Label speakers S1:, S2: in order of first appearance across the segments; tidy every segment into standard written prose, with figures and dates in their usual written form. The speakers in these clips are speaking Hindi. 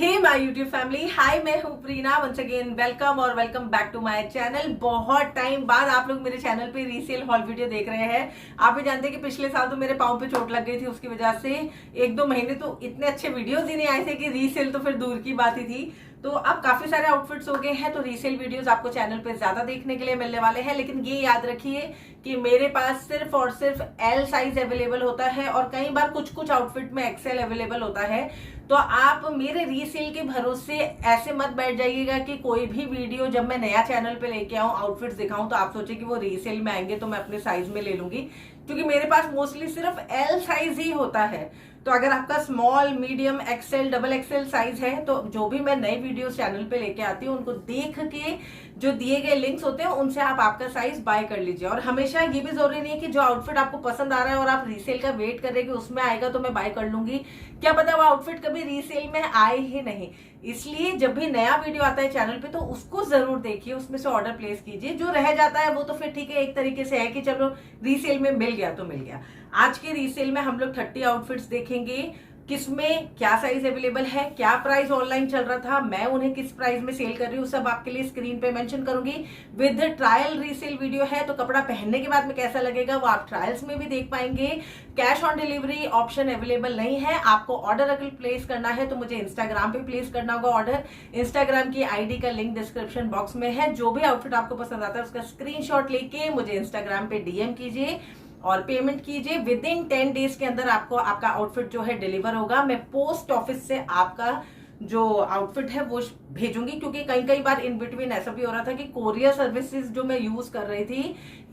S1: Hey my YouTube family, hi, मैं हूँ प्रीना। वंस अगेन वेलकम और welcome back to my channel. बहुत टाइम बाद आप लोग मेरे चैनल पे रीसेल हॉल वीडियो देख रहे हैं। आप भी जानते हैं कि पिछले साल तो मेरे पाँव पे चोट लग गई थी, उसकी वजह से 1-2 महीने तो इतने अच्छे वीडियोस ही नहीं आए थे कि रीसेल तो फिर दूर की बात ही थी। तो अब काफी सारे आउटफिट्स हो गए हैं, तो रीसेल वीडियोस आपको चैनल पे ज्यादा देखने के लिए मिलने वाले हैं। लेकिन ये याद रखिए कि मेरे पास सिर्फ और सिर्फ एल साइज अवेलेबल होता है और कई बार कुछ कुछ आउटफिट में एक्सएल अवेलेबल होता है। तो आप मेरे रीसेल के भरोसे ऐसे मत बैठ जाइएगा कि कोई भी वीडियो जब मैं नया चैनल पे लेके आऊं, आउटफिट्स दिखाऊं, तो आप सोचे कि वो रीसेल में आएंगे तो मैं अपने साइज में ले लूंगी, क्योंकि मेरे पास मोस्टली सिर्फ एल साइज ही होता है। तो अगर आपका small, medium, XL, double XL size है तो जो भी मैं नई वीडियो चैनल पे लेके आती हूँ उनको देख के जो दिए गए लिंक्स होते हैं उनसे आप आपका साइज बाय कर लीजिए। और हमेशा ये भी जरूरी नहीं है कि जो आउटफिट आपको पसंद आ रहा है और आप रीसेल का वेट कर रहे हैं कि उसमें आएगा तो मैं बाय कर लूंगी, क्या पता वो आउटफिट कभी रीसेल में आए ही नहीं। इसलिए जब भी नया वीडियो आता है चैनल पे तो उसको जरूर देखिए, उसमें से ऑर्डर प्लेस कीजिए। जो रह जाता है वो तो फिर ठीक है, एक तरीके से है कि चलो रीसेल में मिल गया तो मिल गया। आज के रीसेल में हम लोग 30 आउटफिट्स देखेंगे, किसमें क्या साइज अवेलेबल है, क्या प्राइस ऑनलाइन चल रहा था, मैं उन्हें किस प्राइस में सेल कर रही हूँ, सब आपके लिए स्क्रीन पे मेंशन करूंगी। विद ट्रायल रीसेल वीडियो है, तो कपड़ा पहनने के बाद में कैसा लगेगा वो आप ट्रायल्स में भी देख पाएंगे। Cash on delivery option available नहीं है। आपको ऑर्डर अगर प्लेस करना है तो मुझे इंस्टाग्राम पे प्लेस करना होगा ऑर्डर। इंस्टाग्राम की आईडी का लिंक डिस्क्रिप्शन बॉक्स में है। जो भी आउटफिट आपको पसंद आता है उसका स्क्रीनशॉट लेके मुझे इंस्टाग्राम पे डीएम कीजिए और पेमेंट कीजिए। विद इन 10 डेज के अंदर आपको आपका आउटफिट जो है डिलीवर होगा। मैं पोस्ट ऑफिस से आपका जो आउटफिट है वो भेजूंगी, क्योंकि कई बार इन बिटवीन ऐसा भी हो रहा था कि कोरियर सर्विसेज जो मैं यूज कर रही थी,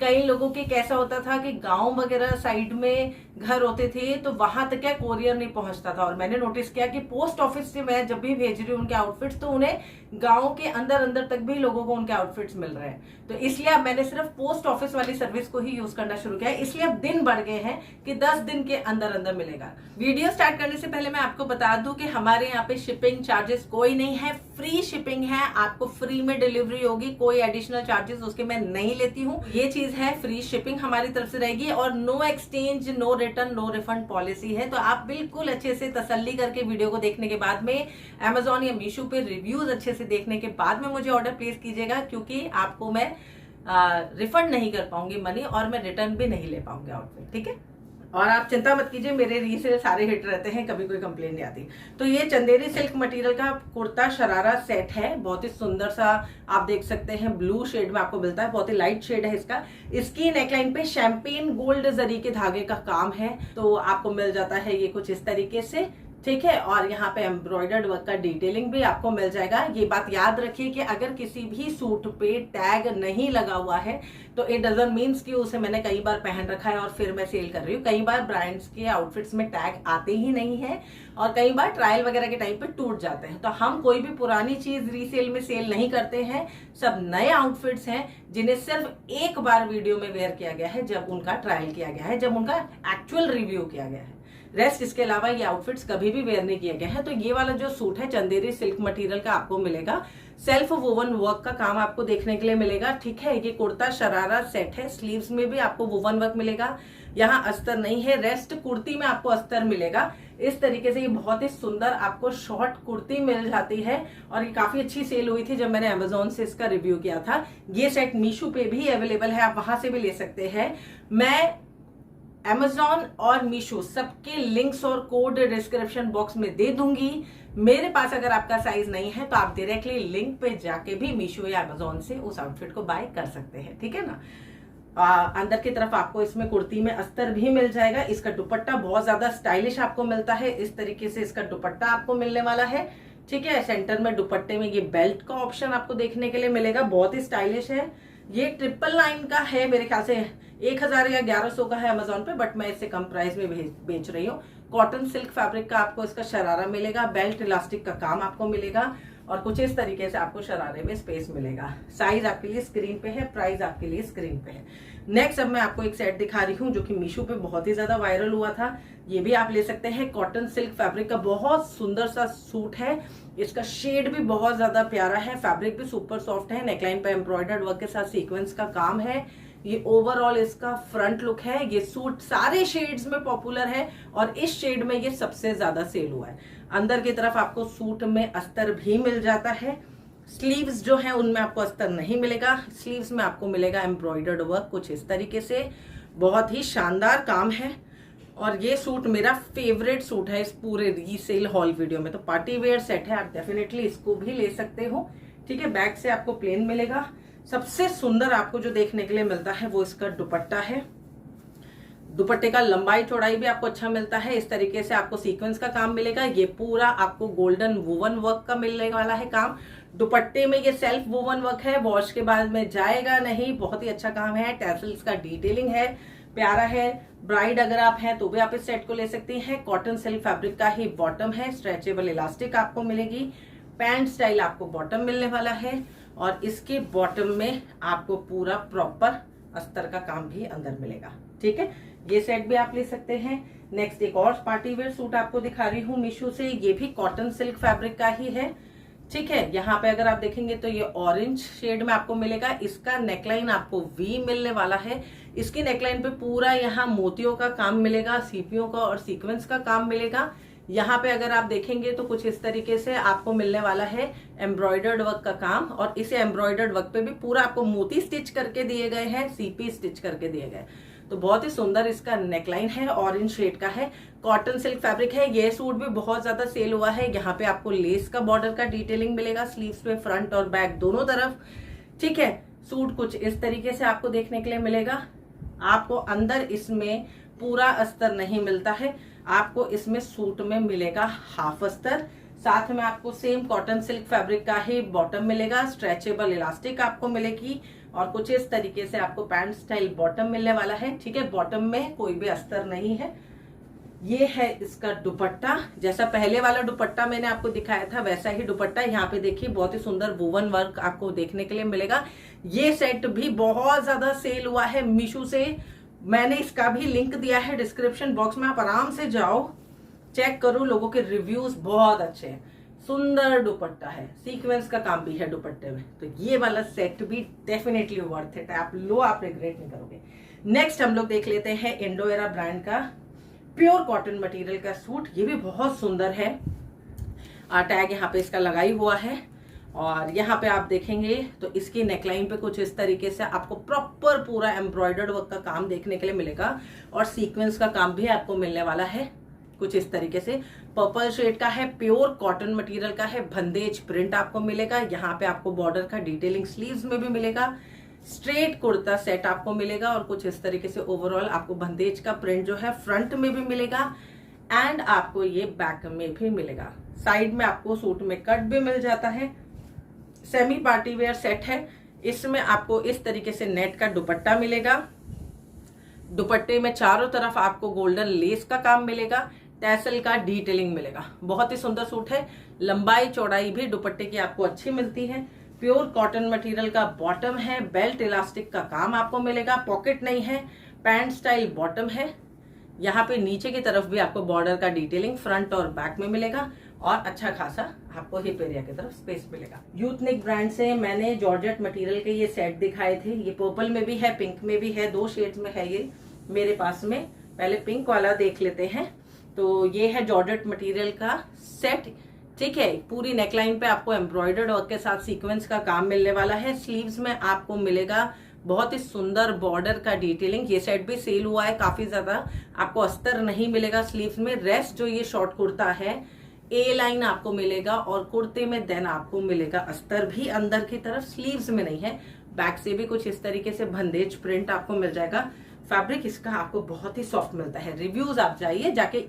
S1: कई लोगों के कैसा होता था कि गांव वगैरह साइड में घर होते थे तो वहां तक क्या कोरियर नहीं पहुंचता था। और मैंने नोटिस किया कि पोस्ट ऑफिस से मैं जब भी भेज रही हूँ उनके आउटफिट्स तो उन्हें गांव के अंदर अंदर तक भी लोगों को उनके आउटफिट्स मिल रहे हैं। तो इसलिए अब मैंने सिर्फ पोस्ट ऑफिस वाली सर्विस को ही यूज करना शुरू किया है। इसलिए अब दिन बढ़ गए हैं कि 10 दिन के अंदर अंदर मिलेगा। वीडियो स्टार्ट करने से पहले मैं आपको बता दूं कि हमारे यहाँ पे शिपिंग चार्जेस कोई नहीं है, फ्री शिपिंग है। आपको फ्री में डिलीवरी होगी, कोई एडिशनल चार्जेस उसके मैं नहीं लेती हूँ। ये चीज है, फ्री शिपिंग हमारी तरफ से रहेगी और no exchange, no return, no refund policy है। तो आप बिल्कुल अच्छे से तसल्ली करके वीडियो को देखने के बाद में Amazon या मीशो पे रिव्यूज अच्छे से देखने के बाद में मुझे ऑर्डर प्लेस कीजिएगा, क्योंकि आपको मैं रिफंड नहीं कर पाऊंगी मनी और मैं रिटर्न भी नहीं ले पाऊंगी आउटफिट, ठीक है। और आप चिंता मत कीजिए, मेरे रीसेल सारे हिट रहते हैं, कभी कोई कंप्लेन नहीं आती। तो ये चंदेरी सिल्क मटेरियल का कुर्ता शरारा सेट है, बहुत ही सुंदर सा, आप देख सकते हैं ब्लू शेड में आपको मिलता है, बहुत ही लाइट शेड है इसका। इसकी नेकलाइन पे शैंपेन गोल्ड जरी के धागे का काम है, तो आपको मिल जाता है ये कुछ इस तरीके से, ठीक है। और यहाँ पे एम्ब्रॉयडर्ड वर्क का डिटेलिंग भी आपको मिल जाएगा। ये बात याद रखिए कि अगर किसी भी सूट पे टैग नहीं लगा हुआ है तो इट डजंट मीन्स कि उसे मैंने कई बार पहन रखा है और फिर मैं सेल कर रही हूँ। कई बार ब्रांड्स के आउटफिट्स में टैग आते ही नहीं है और कई बार ट्रायल वगैरह के टाइम पे टूट जाते हैं। तो हम कोई भी पुरानी चीज रीसेल में सेल नहीं करते हैं। सब नए आउटफिट्स हैं जिन्हें सिर्फ एक बार वीडियो में वेयर किया गया है, जब उनका ट्रायल किया गया है, जब उनका एक्चुअल रिव्यू किया गया है। रेस्ट इसके अलावा ये आउटफिट्स कभी भी वेयर नहीं किया गया है। तो ये वाला जो सूट है चंदेरी सिल्क मटेरियल का आपको मिलेगा, सेल्फ वोवन वर्क का काम आपको देखने के लिए मिलेगा, ठीक है। ये कुर्ता शरारा सेट है, स्लीव्स में भी आपको वोवन वर्क मिलेगा, यहाँ अस्तर नहीं है। रेस्ट कुर्ती में आपको अस्तर मिलेगा। इस तरीके से ये बहुत ही सुंदर आपको शॉर्ट कुर्ती मिल जाती है और ये काफी अच्छी सेल हुई थी जब मैंने Amazon से इसका रिव्यू किया था। ये सेट मीशो पे भी अवेलेबल है, आप वहां से भी ले सकते हैं। मैं Amazon और मीशो सबके लिंक्स और कोड डिस्क्रिप्शन बॉक्स में दे दूंगी। मेरे पास अगर आपका साइज नहीं है तो आप डायरेक्टली लिंक पे जाके भी मीशो या Amazon से उस आउटफिट को बाय कर सकते हैं, ठीक है ना। अंदर की तरफ आपको इसमें कुर्ती में अस्तर भी मिल जाएगा। इसका दुपट्टा बहुत ज्यादा स्टाइलिश आपको मिलता है, इस तरीके से इसका दुपट्टा आपको मिलने वाला है, ठीक है। सेंटर में दुपट्टे में ये बेल्ट का ऑप्शन आपको देखने के लिए मिलेगा, बहुत ही स्टाइलिश है। ये 999 का है, मेरे ख्याल से 1000 या 1100 का है Amazon पे, बट मैं इससे कम प्राइस में बेच रही हूँ। कॉटन सिल्क फैब्रिक का आपको इसका शरारा मिलेगा, बेल्ट इलास्टिक का काम आपको मिलेगा और कुछ इस तरीके से आपको शरारे में स्पेस मिलेगा। साइज आपके लिए स्क्रीन पे है, प्राइस आपके लिए स्क्रीन पे है। नेक्स्ट अब मैं आपको एक सेट दिखा रही हूँ जो कि मीशो पे बहुत ही ज्यादा वायरल हुआ था। ये भी आप ले सकते हैं, कॉटन सिल्क फैब्रिक का बहुत सुंदर सा सूट है। इसका शेड भी बहुत ज्यादा प्यारा है, फैब्रिक भी सुपर सॉफ्ट है, नेकलाइन पे एम्ब्रॉयडर्ड वर्क के साथ सीक्वेंस का काम है। ये ओवरऑल इसका फ्रंट लुक है। ये सूट सारे शेड्स में पॉपुलर है और इस शेड में ये सबसे ज्यादा सेल हुआ है। अंदर की तरफ आपको सूट में अस्तर भी मिल जाता है। स्लीव्स जो है उनमें आपको अस्तर नहीं मिलेगा, स्लीव्स में आपको मिलेगा एम्ब्रॉयडर्ड वर्क कुछ इस तरीके से। बहुत ही शानदार काम है और ये सूट मेरा फेवरेट सूट है इस पूरे रीसेल हॉल वीडियो में। तो पार्टी वेयर सेट है, आप डेफिनेटली इसको भी ले सकते हो। ठीक है, बैक से आपको प्लेन मिलेगा। सबसे सुंदर आपको जो देखने के लिए मिलता है वो इसका दुपट्टा है। दुपट्टे का लंबाई चौड़ाई भी आपको अच्छा मिलता है। इस तरीके से आपको सीक्वेंस का काम मिलेगा। ये पूरा आपको गोल्डन वुवन वर्क का मिलने वाला है काम। दुपट्टे में ये सेल्फ वुवन वर्क है, वॉश के बाद में जाएगा नहीं। बहुत ही अच्छा काम है। टैसल्स का डिटेलिंग है, प्यारा है। ब्राइड अगर आप हैं तो भी आप इस सेट को ले सकती हैं। कॉटन सिल्क फैब्रिक का ही बॉटम है। स्ट्रेचेबल इलास्टिक आपको मिलेगी। पैंट स्टाइल आपको बॉटम मिलने वाला है और इसके बॉटम में आपको पूरा प्रॉपर अस्तर का काम भी अंदर मिलेगा। ठीक है, ये सेट भी आप ले सकते हैं। नेक्स्ट एक और पार्टी वेयर सूट आपको दिखा रही हूँ मीशो से। ये भी कॉटन सिल्क फैब्रिक का ही है। ठीक है, यहाँ पे अगर आप देखेंगे तो ये ऑरेंज शेड में आपको मिलेगा। इसका नेकलाइन आपको वी मिलने वाला है। इसकी नेकलाइन पे पूरा यहाँ मोतियों का काम मिलेगा, सीपियों का और सीक्वेंस का काम मिलेगा। यहाँ पे अगर आप देखेंगे तो कुछ इस तरीके से आपको मिलने वाला है एम्ब्रॉयडर्ड वर्क का काम और इस एम्ब्रॉयडर्ड वर्क पे भी पूरा आपको मोती स्टिच करके दिए गए हैं, सीपी स्टिच करके दिए गए। तो बहुत ही सुंदर इसका नेकलाइन है, ऑरेंज शेड का है। कॉटन सिल्क फैब्रिक है। ये सूट भी बहुत ज्यादा सेल हुआ है। यहाँ पे आपको लेस का बॉर्डर का डिटेलिंग मिलेगा स्लीव्स पे, फ्रंट और बैक दोनों तरफ। ठीक है, सूट कुछ इस तरीके से आपको देखने के लिए मिलेगा। आपको अंदर इसमें पूरा अस्तर नहीं मिलता है, आपको इसमें सूट में मिलेगा हाफ अस्तर। साथ में आपको सेम कॉटन सिल्क फैब्रिक का ही बॉटम मिलेगा। स्ट्रेचेबल इलास्टिक आपको मिलेगी और कुछ इस तरीके से आपको पैंट स्टाइल बॉटम मिलने वाला है। ठीक है, बॉटम में कोई भी अस्तर नहीं है। ये है इसका दुपट्टा। जैसा पहले वाला दुपट्टा मैंने आपको दिखाया था वैसा ही दुपट्टा। यहाँ पे देखिए बहुत ही सुंदर वुवन वर्क आपको देखने के लिए मिलेगा। ये सेट भी बहुत ज्यादा सेल हुआ है मीशो से। मैंने इसका भी लिंक दिया है डिस्क्रिप्शन बॉक्स में, आप आराम से जाओ चेक करो। लोगों के रिव्यूज बहुत अच्छे हैं। सुंदर दुपट्टा है, सीक्वेंस का काम भी है दुपट्टे में। तो ये वाला सेट भी डेफिनेटली वर्थ इट है। आप लो, आप रिग्रेट नहीं करोगे। नेक्स्ट हम लोग देख लेते हैं इंडोएरा ब्रांड का प्योर कॉटन मटेरियल का सूट। ये भी बहुत सुंदर है। टैग यहाँ पे इसका लगाई हुआ है और यहाँ पे आप देखेंगे तो इसकी नेकलाइन पे कुछ इस तरीके से आपको प्रॉपर पूरा एम्ब्रॉयडर्ड वर्क का काम देखने के लिए मिलेगा और सीक्वेंस का काम भी आपको मिलने वाला है कुछ इस तरीके से। पर्पल शेड का है, प्योर कॉटन मटेरियल का है। बंदेज प्रिंट आपको मिलेगा। यहाँ पे आपको बॉर्डर का डिटेलिंग स्लीव्स में भी मिलेगा। स्ट्रेट कुर्ता सेट आपको मिलेगा और कुछ इस तरीके से ओवरऑल आपको बंदेज का प्रिंट जो है फ्रंट में भी मिलेगा एंड आपको ये बैक में भी मिलेगा। साइड में आपको सूट में कट भी मिल जाता है। सेमी पार्टी वेयर सेट है। इसमें आपको इस तरीके से नेट का दुपट्टा मिलेगा। दुपट्टे में चारों तरफ आपको गोल्डन लेस का काम मिलेगा। टैसल का डिटेलिंग मिलेगा। बहुत ही सुंदर सूट है। लंबाई चौड़ाई भी दुपट्टे की आपको अच्छी मिलती है। प्योर कॉटन मटेरियल का बॉटम है। बेल्ट इलास्टिक का काम आपको मिलेगा। पॉकेट नहीं है। पैंट स्टाइल बॉटम है। यहाँ पे नीचे की तरफ भी आपको बॉर्डर का डिटेलिंग फ्रंट और बैक में मिलेगा और अच्छा खासा आपको हिप एरिया की तरफ स्पेस मिलेगा। यूथनिक ब्रांड से मैंने जॉर्जेट मटेरियल के ये सेट दिखाए थे। ये पर्पल में भी है, पिंक में भी है, 2 शेड्स में है ये मेरे पास में। पहले पिंक वाला देख लेते हैं। तो ये है जॉर्जेट मटेरियल का सेट। ठीक है, पूरी नेकलाइन पे आपको एम्ब्रॉयडर्ड वर्क के साथ सीक्वेंस का काम मिलने वाला है। स्लीव्स में आपको मिलेगा बहुत ही सुंदर बॉर्डर का डिटेलिंग। ये सेट भी सेल हुआ है काफी ज्यादा। आपको अस्तर नहीं मिलेगा स्लीव्स में। रेस्ट जो ये शॉर्ट कुर्ता है ए लाइन आपको मिलेगा और कुर्ते में देन आपको मिलेगा अस्तर भी अंदर की तरफ, स्लीव्स में नहीं है। बैक से भी कुछ इस तरीके से बंदेज प्रिंट आपको मिल जाएगा। फैब्रिक इसका आपको बहुत ही सॉफ्ट मिलता है। रिव्यूज आप जाइए जाके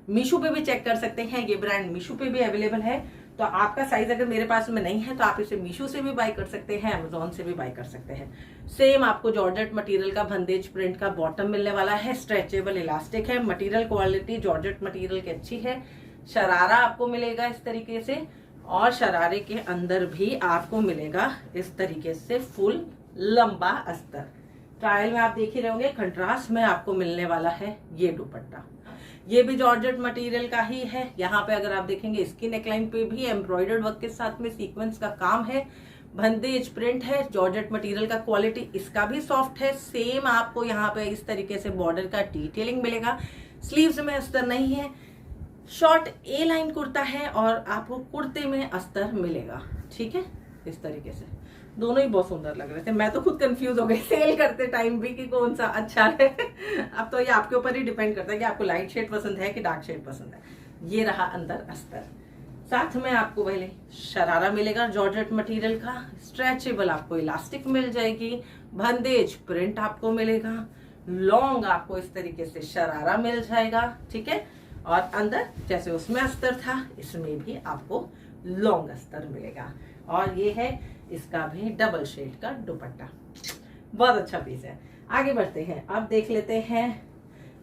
S1: मीशो पे भी चेक कर सकते हैं। ये ब्रांड मीशो पे भी अवेलेबल है। तो आपका साइज अगर मेरे पास में नहीं है तो आप इसे मीशो से भी बाय कर सकते हैं, अमेजोन से भी बाय कर सकते हैं। सेम आपको जॉर्जेट मटेरियल का बंदेज प्रिंट का बॉटम मिलने वाला है। स्ट्रेचेबल इलास्टिक है। मटेरियल क्वालिटी जॉर्जेट मटेरियल की अच्छी है। शरारा आपको मिलेगा इस तरीके से और शरारे के अंदर भी आपको मिलेगा इस तरीके से फुल लंबा अस्तर। ट्रायल में आप देख ही रहे होंगे, कंट्रास्ट में आपको मिलने वाला है ये दुपट्टा। ये भी जॉर्जेट मटेरियल का ही है। यहाँ पे अगर आप देखेंगे इसकी नेकलाइन पे भी एम्ब्रॉयडर्ड वर्क के साथ में सीक्वेंस का काम है। बंदेज प्रिंट है। जॉर्जेट मटेरियल का क्वालिटी इसका भी सॉफ्ट है। सेम आपको यहाँ पे इस तरीके से बॉर्डर का डिटेलिंग मिलेगा। स्लीव्स में अस्तर नहीं है। शॉर्ट ए लाइन कुर्ता है और आपको कुर्ते में अस्तर मिलेगा, ठीक है, इस तरीके से। दोनों ही बहुत सुंदर लग रहे थे, मैं तो खुद कंफ्यूज हो गई सेल करते टाइम भी कि कौन सा अच्छा है। अब तो ये आपके ऊपर ही डिपेंड करता है कि आपको लाइट शेड पसंद है कि डार्क शेड पसंद है। ये रहा अंदर अस्तर, साथ में आपको पहले शरारा मिलेगा जॉर्जेट मटेरियल का, स्ट्रेचेबल आपको इलास्टिक मिल जाएगी, बंदेज प्रिंट आपको मिलेगा, लॉन्ग आपको इस तरीके से शरारा मिल जाएगा, ठीक है। और अंदर जैसे उसमें अस्तर था इसमें भी आपको लॉन्ग अस्तर मिलेगा। और ये है इसका भी डबल शेड का दुपट्टा, बहुत अच्छा पीस है। आगे बढ़ते हैं, अब देख लेते हैं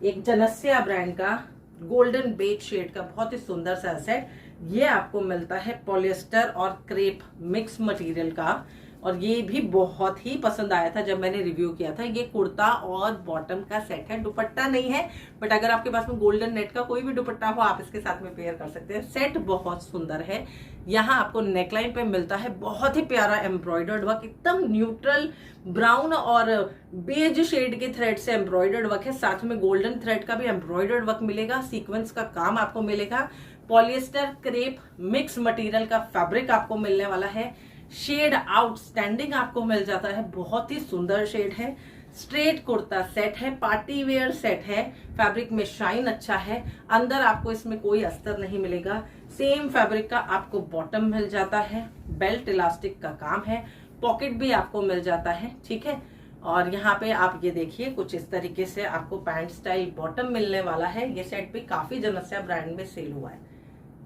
S1: एक जनस्या ब्रांड का गोल्डन बेज शेड का बहुत ही सुंदर सा सेट। ये आपको मिलता है पॉलिएस्टर और क्रेप मिक्स मटेरियल का, और ये भी बहुत ही पसंद आया था जब मैंने रिव्यू किया था। ये कुर्ता और बॉटम का सेट है, दुपट्टा नहीं है, बट अगर आपके पास में गोल्डन नेट का कोई भी दुपट्टा हो आप इसके साथ में पेयर कर सकते हैं। सेट बहुत सुंदर है। यहाँ आपको नेकलाइन पे मिलता है बहुत ही प्यारा एम्ब्रॉयडर्ड वर्क, एकदम न्यूट्रल ब्राउन और बेज शेड के थ्रेड से एम्ब्रॉयडर्ड वर्क है, साथ में गोल्डन थ्रेड का भी एम्ब्रॉयडर्ड वर्क मिलेगा, सीक्वेंस का काम आपको मिलेगा, पॉलिएस्टर क्रेप मिक्स मटेरियल का फैब्रिक आपको मिलने वाला है। शेड आउटस्टैंडिंग आपको मिल जाता है, बहुत ही सुंदर शेड है। स्ट्रेट कुर्ता सेट है, पार्टी वेयर सेट है, फैब्रिक में शाइन अच्छा है। अंदर आपको इसमें कोई अस्तर नहीं मिलेगा, सेम फैब्रिक का आपको बॉटम मिल जाता है, बेल्ट इलास्टिक का काम है, पॉकेट भी आपको मिल जाता है, ठीक है। और यहाँ पे आप ये देखिए कुछ इस तरीके से आपको पैंट स्टाइल बॉटम मिलने वाला है। ये सेट भी काफी जनस्या ब्रांड में सेल हुआ है,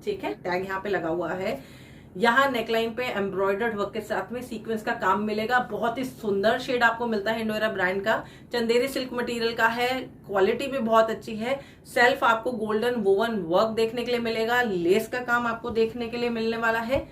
S1: ठीक है। टैग यहाँ पे लगा हुआ है। यहाँ नेकलाइन पे एम्ब्रॉयडर्ड वर्क के साथ में सीक्वेंस का काम मिलेगा, बहुत ही सुंदर शेड आपको मिलता है इंडोरा ब्रांड का, चंदेरी सिल्क मटेरियल का है, क्वालिटी भी बहुत अच्छी है। सेल्फ आपको गोल्डन वोवन वर्क देखने के लिए मिलेगा, लेस का काम आपको देखने के लिए मिलने वाला है,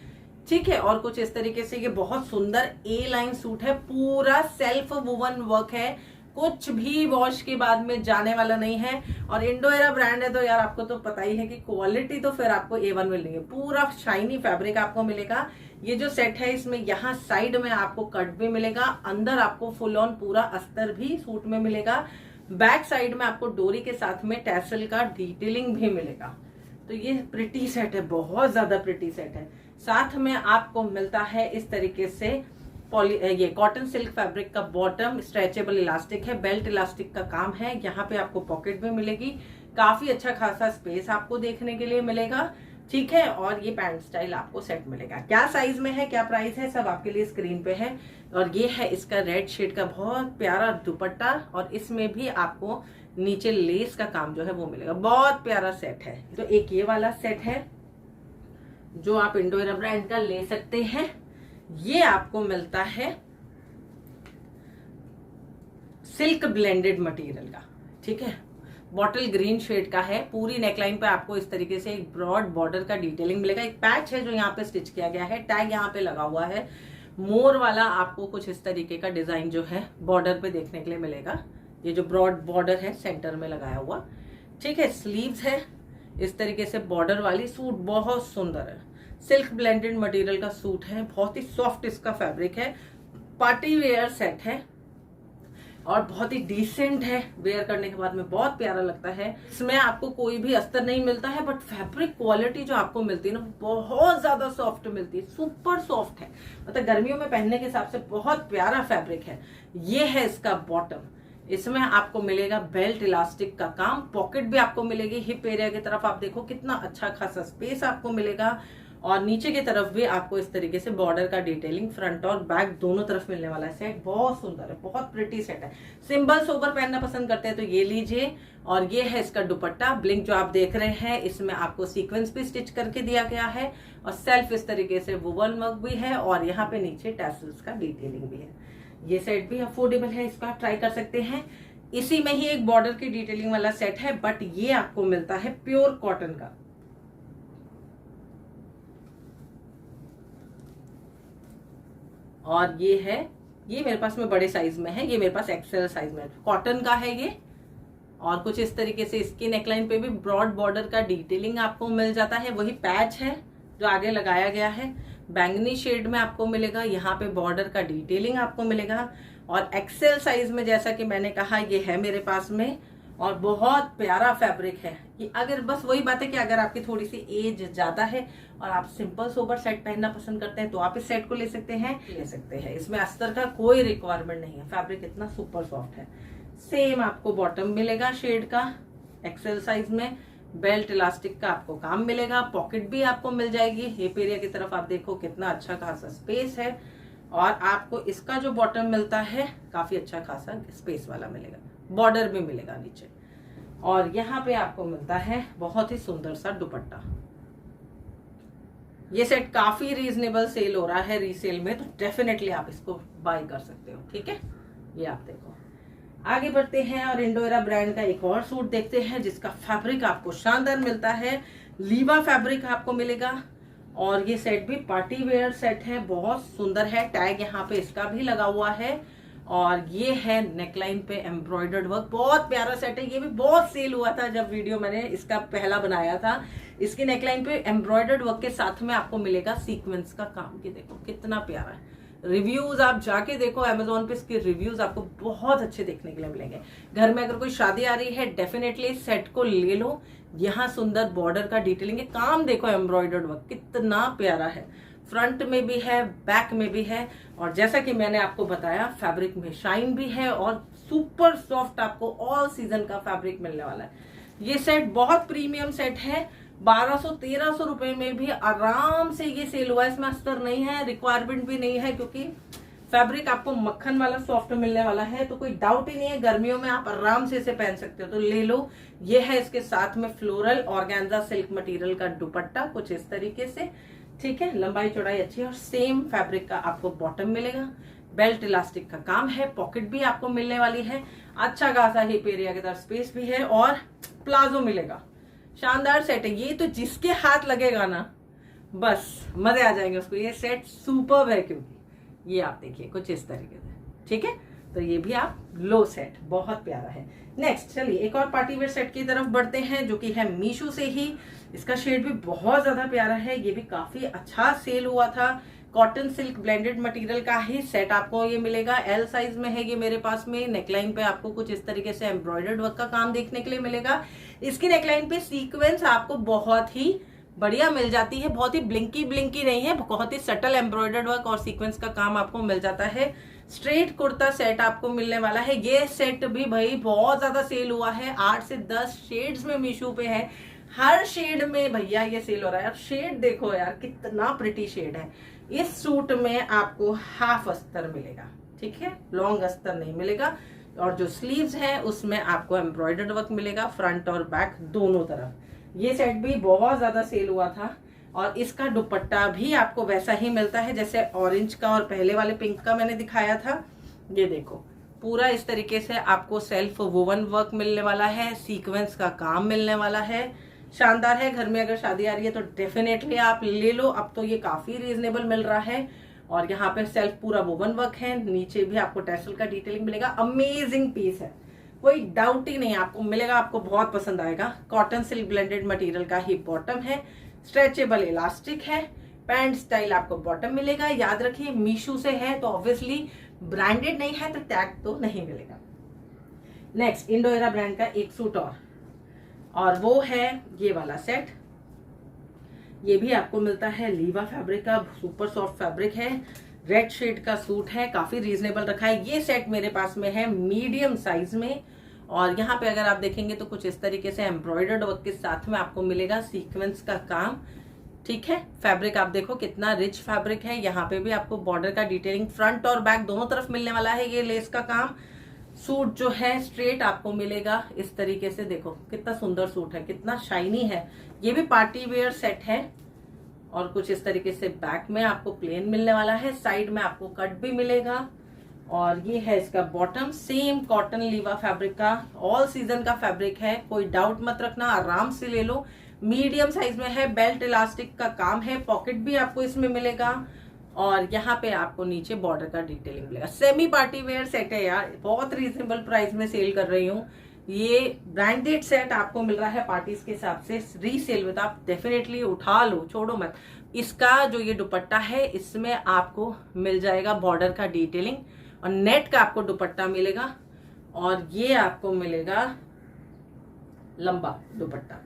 S1: ठीक है। और कुछ इस तरीके से ये बहुत सुंदर ए लाइन सूट है, पूरा सेल्फ वोवन वर्क है, कुछ भी वॉश के बाद में जाने वाला नहीं है। और इंडोएरा ब्रांड है तो यार आपको तो पता ही है कि क्वालिटी तो फिर आपको A1 मिलेगी, पूरा शाइनी फैब्रिक आपको मिलेगा। ये जो सेट है इसमें यहाँ साइड में आपको कट भी मिलेगा, अंदर आपको फुल ऑन पूरा अस्तर भी सूट में मिलेगा, बैक साइड में आपको डोरी के साथ में टैसल का डिटेलिंग भी मिलेगा। तो ये प्रिटी सेट है, बहुत ज्यादा प्रिटी सेट है। साथ में आपको मिलता है इस तरीके से ये कॉटन सिल्क फैब्रिक का बॉटम, स्ट्रेचेबल इलास्टिक है, बेल्ट इलास्टिक का काम है, यहाँ पे आपको पॉकेट भी मिलेगी, काफी अच्छा खासा स्पेस आपको देखने के लिए मिलेगा, ठीक है। और ये पैंट स्टाइल आपको सेट मिलेगा। क्या साइज में है, क्या प्राइस है, सब आपके लिए स्क्रीन पे है। और ये है इसका रेड शेड का बहुत प्यारा दुपट्टा, और इसमें भी आपको नीचे लेस का काम जो है वो मिलेगा, बहुत प्यारा सेट है। तो एक ये वाला सेट है जो आप इंडोएरा ब्रांड का ले सकते हैं। ये आपको मिलता है सिल्क ब्लेंडेड मटेरियल का, ठीक है, बॉटल ग्रीन शेड का है। पूरी नेकलाइन पे आपको इस तरीके से एक ब्रॉड बॉर्डर का डिटेलिंग मिलेगा, एक पैच है जो यहाँ पे स्टिच किया गया है, टैग यहाँ पे लगा हुआ है, मोर वाला आपको कुछ इस तरीके का डिजाइन जो है बॉर्डर पे देखने के लिए मिलेगा। ये जो ब्रॉड बॉर्डर है सेंटर में लगाया हुआ, ठीक है। स्लीव्स है इस तरीके से बॉर्डर वाली, सूट बहुत सुंदर है, सिल्क ब्लेंडेड मटेरियल का सूट है, बहुत ही सॉफ्ट इसका फैब्रिक है, पार्टी वेयर सेट है और बहुत ही डिसेंट है, वेयर करने के बाद में बहुत प्यारा लगता है। इसमें आपको कोई भी अस्तर नहीं मिलता है, बट फैब्रिक क्वालिटी जो आपको मिलती है ना बहुत ज्यादा सॉफ्ट मिलती है, सुपर सॉफ्ट है, मतलब गर्मियों में पहनने के हिसाब से बहुत प्यारा फैब्रिक है। ये है इसका बॉटम, इसमें आपको मिलेगा बेल्ट इलास्टिक का काम, पॉकेट भी आपको मिलेगी, हिप एरिया की तरफ आप देखो कितना अच्छा खासा स्पेस आपको मिलेगा, और नीचे की तरफ भी आपको इस तरीके से बॉर्डर का डिटेलिंग फ्रंट और बैक दोनों तरफ मिलने वाला है। सेट बहुत सुंदर है, बहुत प्रिटी सेट है। सिंपल सोबर पहनना पसंद करते हैं तो ये लीजिए। और ये है इसका दुपट्टा, ब्लिंक जो आप देख रहे हैं इसमें आपको सीक्वेंस भी स्टिच करके दिया गया है, और सेल्फ इस तरीके से वुवन वर्क भी है, और यहाँ पे नीचे टैसल्स का डिटेलिंग भी है। ये सेट भी अफोर्डेबल है, इसको आप ट्राई कर सकते हैं। इसी में ही एक बॉर्डर की डिटेलिंग वाला सेट है, बट ये आपको मिलता है प्योर कॉटन का। और ये है, ये मेरे पास में बड़े साइज में है, ये मेरे पास एक्सेल साइज में है, कॉटन का है ये। और कुछ इस तरीके से इसकी नेकलाइन पे भी ब्रॉड बॉर्डर का डिटेलिंग आपको मिल जाता है, वही पैच है जो आगे लगाया गया है, बैंगनी शेड में आपको मिलेगा, यहाँ पे बॉर्डर का डिटेलिंग आपको मिलेगा। और एक्सेल साइज में जैसा कि मैंने कहा ये है मेरे पास में, और बहुत प्यारा फैब्रिक है। कि अगर बस वही बात है कि अगर आपकी थोड़ी सी एज ज्यादा है और आप सिंपल सोबर सेट पहनना पसंद करते हैं तो आप इस सेट को ले सकते हैं। इसमें अस्तर का कोई रिक्वायरमेंट नहीं है, फैब्रिक इतना सुपर सॉफ्ट है। सेम आपको बॉटम मिलेगा शेड का एक्सेल साइज में, बेल्ट इलास्टिक का आपको काम मिलेगा, पॉकेट भी आपको मिल जाएगी। हिप एरिया की तरफ आप देखो कितना अच्छा खासा स्पेस है, और आपको इसका जो बॉटम मिलता है काफी अच्छा खासा स्पेस वाला मिलेगा, बॉर्डर भी मिलेगा नीचे। और यहाँ पे आपको मिलता है बहुत ही सुंदर सा दुपट्टा। ये सेट काफी रीजनेबल सेल हो रहा है रीसेल में, तो डेफिनेटली आप इसको बाय कर सकते हो। ठीक है, ये आप देखो। आगे बढ़ते हैं और इंडोरा ब्रांड का एक और सूट देखते हैं जिसका फैब्रिक आपको शानदार मिलता है। लीवा फैब्रिक आपको मिलेगा, और ये सेट भी पार्टी वेयर सेट है, बहुत सुंदर है। टैग यहाँ पे इसका भी लगा हुआ है, और ये है नेकलाइन पे एम्ब्रॉयडर्ड वर्क, बहुत प्यारा सेट है। ये भी बहुत सेल हुआ था जब वीडियो मैंने इसका पहला बनाया था। इसकी नेकलाइन पे एम्ब्रॉयडर्ड वर्क के साथ में आपको मिलेगा सीक्वेंस का काम। ये देखो कितना प्यारा है। रिव्यूज आप जाके देखो अमेजोन पे, इसके रिव्यूज आपको बहुत अच्छे देखने के लिए मिलेंगे। घर में अगर कोई शादी आ रही है डेफिनेटली सेट को ले लो। यहाँ सुंदर बॉर्डर का डिटेलिंग है, काम देखो एम्ब्रॉयडर्ड वर्क कितना प्यारा है, फ्रंट में भी है बैक में भी है। और जैसा कि मैंने आपको बताया फैब्रिक में शाइन भी है, और सुपर सॉफ्ट आपको ऑल सीजन का फैब्रिक मिलने वाला है। ये सेट बहुत प्रीमियम सेट है, 1200-1300 रुपए में भी आराम से ये सेल हुआ है। इसमें अस्तर नहीं है, रिक्वायरमेंट भी नहीं है, क्योंकि फैब्रिक आपको मक्खन वाला सॉफ्ट मिलने वाला है, तो कोई डाउट ही नहीं है। गर्मियों में आप आराम से इसे पहन सकते हो, तो ले लो। ये है इसके साथ में फ्लोरल ऑर्गेन्जा सिल्क मटेरियल का दुपट्टा कुछ इस तरीके से। ठीक है, लंबाई चौड़ाई अच्छी है, और सेम फैब्रिक का आपको बॉटम मिलेगा, बेल्ट इलास्टिक का काम है, पॉकेट भी आपको मिलने वाली है, अच्छा खासा हिप एरिया के तरफ स्पेस भी है, और प्लाजो मिलेगा। शानदार सेट है ये, तो जिसके हाथ लगेगा ना बस मजे आ जाएंगे उसको। ये सेट सुपर्ब है, क्योंकि ये आप देखिए कुछ इस तरीके से। ठीक है, तो ये भी आप लो सेट, बहुत प्यारा है। नेक्स्ट चलिए एक और पार्टी वेयर सेट की तरफ बढ़ते हैं, जो कि है मीशो से ही। इसका शेड भी बहुत ज्यादा प्यारा है, ये भी काफी अच्छा सेल हुआ था। कॉटन सिल्क ब्लेंडेड मटेरियल का ही सेट आपको ये मिलेगा, एल साइज में है ये मेरे पास में। नेकलाइन पे आपको कुछ इस तरीके से एम्ब्रॉयडर्ड वर्क का काम देखने के लिए मिलेगा। इसकी नेकलाइन पे सीक्वेंस आपको बहुत ही बढ़िया मिल जाती है, बहुत ही ब्लिंकी नहीं है, बहुत ही सटल एम्ब्रॉयडर्ड वर्क और सीक्वेंस का काम आपको मिल जाता है। स्ट्रेट कुर्ता सेट आपको मिलने वाला है। ये सेट भी भाई बहुत ज्यादा सेल हुआ है, 8 से 10 शेड्स में मीशो पे है, हर शेड में भैया ये सेल हो रहा है। अब शेड देखो यार कितना प्रिटी शेड है। इस सूट में आपको हाफ अस्तर मिलेगा, ठीक है, लॉन्ग अस्तर नहीं मिलेगा। और जो स्लीव्स है उसमें आपको एम्ब्रॉयडर्ड वर्क मिलेगा, फ्रंट और बैक दोनों तरफ। ये सेट भी बहुत ज्यादा सेल हुआ था, और इसका दुपट्टा भी आपको वैसा ही मिलता है जैसे ऑरेंज का और पहले वाले पिंक का मैंने दिखाया था। ये देखो पूरा इस तरीके से आपको सेल्फ वोवन वर्क मिलने वाला है, सीक्वेंस का काम मिलने वाला है, शानदार है। घर में अगर शादी आ रही है तो डेफिनेटली आप ले लो। अब तो ये काफी रीजनेबल मिल रहा है, और यहाँ पे सेल्फ पूरा वोवन वर्क है, नीचे भी आपको टैसल का डिटेलिंग मिलेगा। अमेजिंग पीस है, कोई डाउट ही नहीं आपको मिलेगा, आपको बहुत पसंद आएगा। कॉटन सिल्क ब्लेंडेड मटेरियल का ही बॉटम है, स्ट्रेचेबल इलास्टिक है, पैंट स्टाइल आपको बॉटम मिलेगा। याद रखिए मीशो से है तो ऑब्वियसली ब्रांडेड नहीं है तो टैग तो नहीं मिलेगा। नेक्स्ट इंडोरा ब्रांड का एक सूट और वो है ये वाला सेट। ये भी आपको मिलता है लीवा फैब्रिक का, सुपर सॉफ्ट फैब्रिक है, रेड शेड का सूट है, काफी रीजनेबल रखा है। ये सेट मेरे पास में है मीडियम साइज में, और यहाँ पे अगर आप देखेंगे तो कुछ इस तरीके से एम्ब्रॉयडर्ड वर्क के साथ में आपको मिलेगा सीक्वेंस का काम। ठीक है, फैब्रिक आप देखो कितना रिच फैब्रिक है। यहाँ पे भी आपको बॉर्डर का डिटेलिंग फ्रंट और बैक दोनों तरफ मिलने वाला है। ये लेस का काम, सूट जो है स्ट्रेट आपको मिलेगा इस तरीके से। देखो कितना सुंदर सूट है, कितना शाइनी है। ये भी पार्टी वेयर सेट है, और कुछ इस तरीके से बैक में आपको प्लेन मिलने वाला है, साइड में आपको कट भी मिलेगा। और ये है इसका बॉटम, सेम कॉटन लीवा फैब्रिक का, ऑल सीजन का फैब्रिक है, कोई डाउट मत रखना, आराम से ले लो। मीडियम साइज में है, बेल्ट इलास्टिक का काम है, पॉकेट भी आपको इसमें मिलेगा, और यहाँ पे आपको नीचे बॉर्डर का डिटेलिंग मिलेगा। सेमी पार्टी वेयर सेट है यार, बहुत रीजनेबल प्राइस में सेल कर रही हूँ। ये ब्रांडेड सेट आपको मिल रहा है पार्टीज के हिसाब से रीसेल में, तो आप डेफिनेटली उठा लो, छोड़ो मत। इसका जो ये दुपट्टा है इसमें आपको मिल जाएगा बॉर्डर का डिटेलिंग, और नेट का आपको दुपट्टा मिलेगा, और ये आपको मिलेगा लंबा दुपट्टा।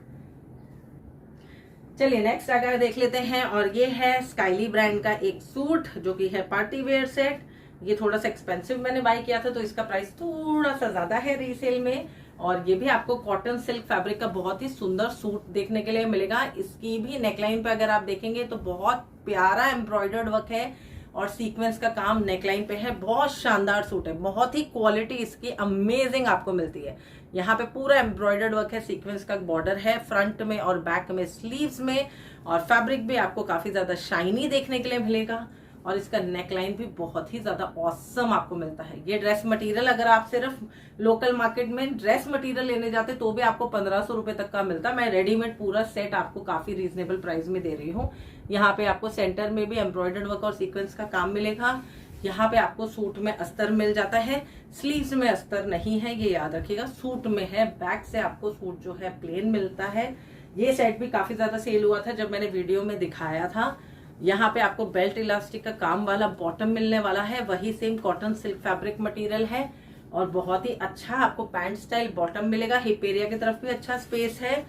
S1: चलिए नेक्स्ट अगर देख लेते हैं, और ये है स्काइली ब्रांड का एक सूट जो कि है पार्टी वेयर सेट। ये थोड़ा सा एक्सपेंसिव मैंने बाय किया था, तो इसका प्राइस थोड़ा सा ज्यादा है रीसेल में। और ये भी आपको कॉटन सिल्क फैब्रिक का बहुत ही सुंदर सूट देखने के लिए मिलेगा। इसकी भी नेकलाइन पे अगर आप देखेंगे तो बहुत प्यारा एम्ब्रॉयडर्ड वर्क है और सीक्वेंस का काम नेकलाइन पे है। बहुत शानदार सूट है, बहुत ही क्वालिटी इसकी अमेजिंग आपको मिलती है। यहाँ पे पूरा एम्ब्रॉयडर्ड वर्क है, सीक्वेंस का बॉर्डर है फ्रंट में और बैक में स्लीव्स में, और फैब्रिक भी आपको काफी ज्यादा शाइनी देखने के लिए मिलेगा। और इसका नेकलाइन भी बहुत ही ज्यादा ऑसम आपको मिलता है। ये ड्रेस मटेरियल अगर आप सिर्फ लोकल मार्केट में ड्रेस मटेरियल लेने जाते तो भी आपको 1500 रुपए तक का मिलता। मैं रेडीमेड पूरा सेट आपको काफी रीजनेबल प्राइस में दे रही हूँ। यहाँ पे आपको सेंटर में भी एम्ब्रॉयडर्ड वर्क और सीक्वेंस का काम मिलेगा। यहाँ पे आपको सूट में अस्तर मिल जाता है, स्लीव्स में अस्तर नहीं है, ये याद रखिएगा, सूट में है। बैक से आपको सूट जो है प्लेन मिलता है। ये सेट भी काफी ज्यादा सेल हुआ था जब मैंने वीडियो में दिखाया था। यहाँ पे आपको बेल्ट इलास्टिक का काम वाला बॉटम मिलने वाला है, वही same cotton silk fabric material है। और बहुत ही अच्छा आपको पैंट स्टाइल बॉटम मिलेगा। हिप एरिया की तरफ भी अच्छा स्पेस है।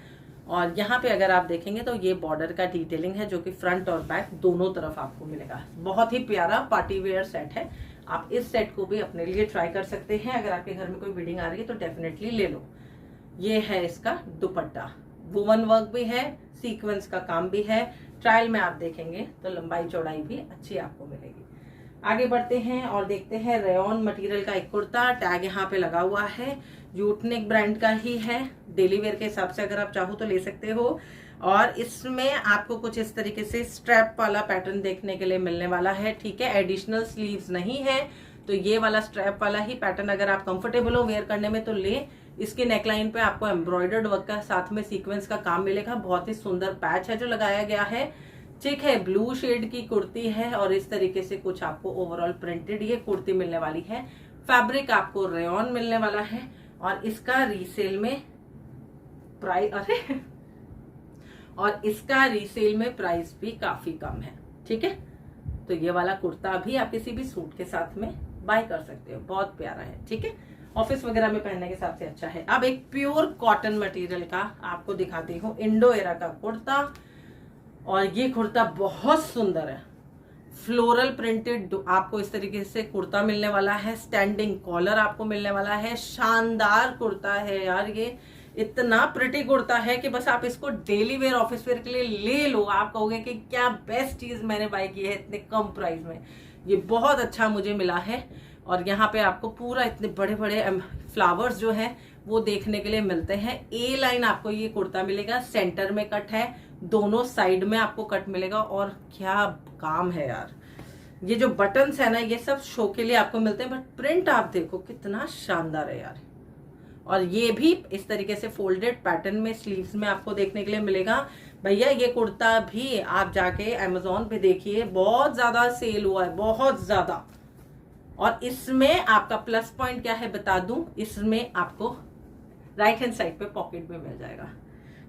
S1: और यहाँ पे अगर आप देखेंगे तो ये बॉर्डर का डिटेलिंग है जो कि फ्रंट और बैक दोनों तरफ आपको मिलेगा। बहुत ही प्यारा पार्टी वेयर सेट है। आप इस सेट को भी अपने लिए ट्राई कर सकते हैं। अगर आपके घर में कोई वेडिंग आ रही है तो डेफिनेटली ले लो। ये है इसका दुपट्टा, वुवन वर्क भी है, सीक्वेंस का काम भी है। ट्रायल में आप देखेंगे तो लंबाई चौड़ाई भी अच्छी आपको मिलेगी। आगे बढ़ते हैं और देखते हैं रेयॉन मटेरियल का एक कुर्ता। टैग यहाँ पे लगा हुआ है, यूटनिक ब्रांड का ही है। डेली वेयर के हिसाब से अगर आप चाहो तो ले सकते हो। और इसमें आपको कुछ इस तरीके से स्ट्रैप वाला पैटर्न देखने के लिए मिलने वाला है। ठीक है, एडिशनल स्लीव्स नहीं है, तो ये वाला स्ट्रैप वाला ही पैटर्न अगर आप कंफर्टेबल हो वेयर करने में तो ले। इसके नेकलाइन पे आपको एम्ब्रॉयडर्ड वर्क का साथ में सीक्वेंस का काम मिलेगा। बहुत ही सुंदर पैच है जो लगाया गया है। ठीक है, ब्लू शेड की कुर्ती है और इस तरीके से कुछ आपको ओवरऑल प्रिंटेड ये कुर्ती मिलने वाली है। फैब्रिक आपको रेयॉन मिलने वाला है और इसका रीसेल में प्राइस भी काफी कम है। ठीक है, तो ये वाला कुर्ता भी आप किसी भी सूट के साथ में बाय कर सकते हो, बहुत प्यारा है। ठीक है, ऑफिस वगैरह में पहनने के हिसाब से अच्छा है। अब एक प्योर कॉटन मटेरियल का आपको दिखाती हूँ, इंडो एरा का कुर्ता। और ये कुर्ता बहुत सुंदर है, फ्लोरल प्रिंटेड आपको इस तरीके से कुर्ता मिलने वाला है। स्टैंडिंग कॉलर आपको मिलने वाला है। शानदार कुर्ता है यार, ये इतना प्रिटी कुर्ता है कि बस आप इसको डेली वेयर ऑफिस वेयर के लिए ले लो। आप कहोगे कि क्या बेस्ट चीज मैंने बाय की है इतने कम प्राइस में। ये बहुत अच्छा मुझे मिला है। और यहाँ पे आपको पूरा इतने बड़े बड़े फ्लावर्स जो है वो देखने के लिए मिलते हैं। ए लाइन आपको ये कुर्ता मिलेगा, सेंटर में कट है, दोनों साइड में आपको कट मिलेगा। और क्या काम है यार, ये जो बटन्स है ना ये सब शो के लिए आपको मिलते हैं, बट प्रिंट आप देखो कितना शानदार है यार। और ये भी इस तरीके से फोल्डेड पैटर्न में स्लीव्स में आपको देखने के लिए मिलेगा। भैया ये कुर्ता भी आप जाके अमेजोन पे देखिए, बहुत ज्यादा सेल हुआ है, बहुत ज्यादा। और इसमें आपका प्लस पॉइंट क्या है बता दूं, इसमें आपको राइट हैंड साइड पे पॉकेट भी मिल जाएगा।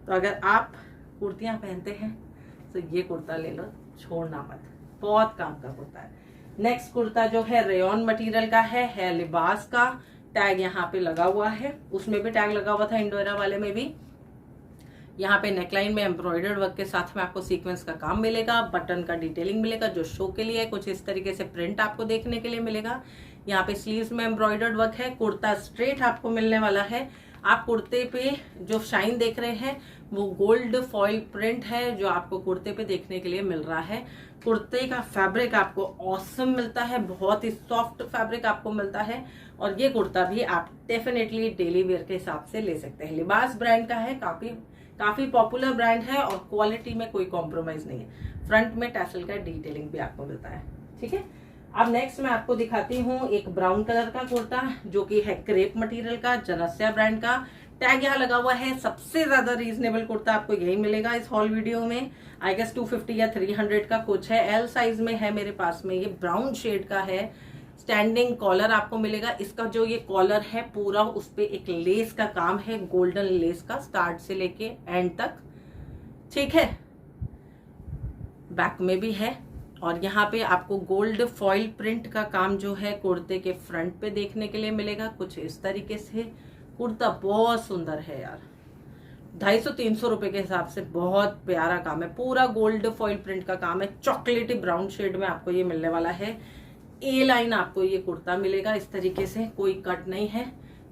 S1: तो अगर आप कुर्तियां पहनते हैं तो ये कुर्ता ले लो, छोड़ना मत, बहुत काम का कुर्ता है। नेक्स्ट कुर्ता जो है रेयॉन मटेरियल का है लिबास का। टैग यहाँ पे लगा हुआ है, उसमें भी टैग लगा हुआ था इंडो एरा वाले में भी। यहाँ पे नेकलाइन में एम्ब्रॉयडर्ड वर्क के साथ में आपको सीक्वेंस का काम मिलेगा, बटन का डिटेलिंग मिलेगा जो शो के लिए है। कुछ इस तरीके से प्रिंट आपको देखने के लिए मिलेगा। यहाँ पे स्लीव्स में एम्ब्रॉयडर्ड वर्क है। कुर्ता स्ट्रेट आपको मिलने वाला है। आप कुर्ते पे जो शाइन देख रहे हैं वो गोल्ड फॉइल प्रिंट है जो आपको कुर्ते पे देखने के लिए मिल रहा है। कुर्ते का फैब्रिक आपको ऑसम मिलता है, बहुत ही सॉफ्ट फैब्रिक आपको मिलता है। और ये कुर्ता भी आप डेफिनेटली डेली वेयर के हिसाब से ले सकते हैं। लिबास ब्रांड का है, काफी पॉपुलर ब्रांड है और क्वालिटी में कोई कॉम्प्रोमाइज नहीं है। फ्रंट में टैसल का डिटेलिंग भी आपको मिलता है। ठीक है, अब नेक्स्ट मैं आपको दिखाती हूँ एक ब्राउन कलर का कुर्ता जो कि है क्रेप मटेरियल का, जनस्या ब्रांड का। टैग यहाँ लगा हुआ है। सबसे ज्यादा रीजनेबल कुर्ता आपको यही मिलेगा इस हॉल वीडियो में। आई गेस 250 या 300 का कुछ है। एल साइज में है मेरे पास में। ये ब्राउन शेड का है। स्टैंडिंग कॉलर आपको मिलेगा। इसका जो ये कॉलर है पूरा उस पे एक लेस का काम है, गोल्डन लेस का, स्टार्ट से लेके एंड तक। ठीक है, बैक में भी है। और यहाँ पे आपको गोल्ड फॉइल प्रिंट का काम जो है कुर्ते के फ्रंट पे देखने के लिए मिलेगा। कुछ इस तरीके से कुर्ता बहुत सुंदर है यार। 250-300 रुपए के हिसाब से बहुत प्यारा काम है। पूरा गोल्ड फॉइल प्रिंट का काम है। चॉकलेटी ब्राउन शेड में आपको ये मिलने वाला है। ए लाइन आपको ये कुर्ता मिलेगा इस तरीके से, कोई कट नहीं है।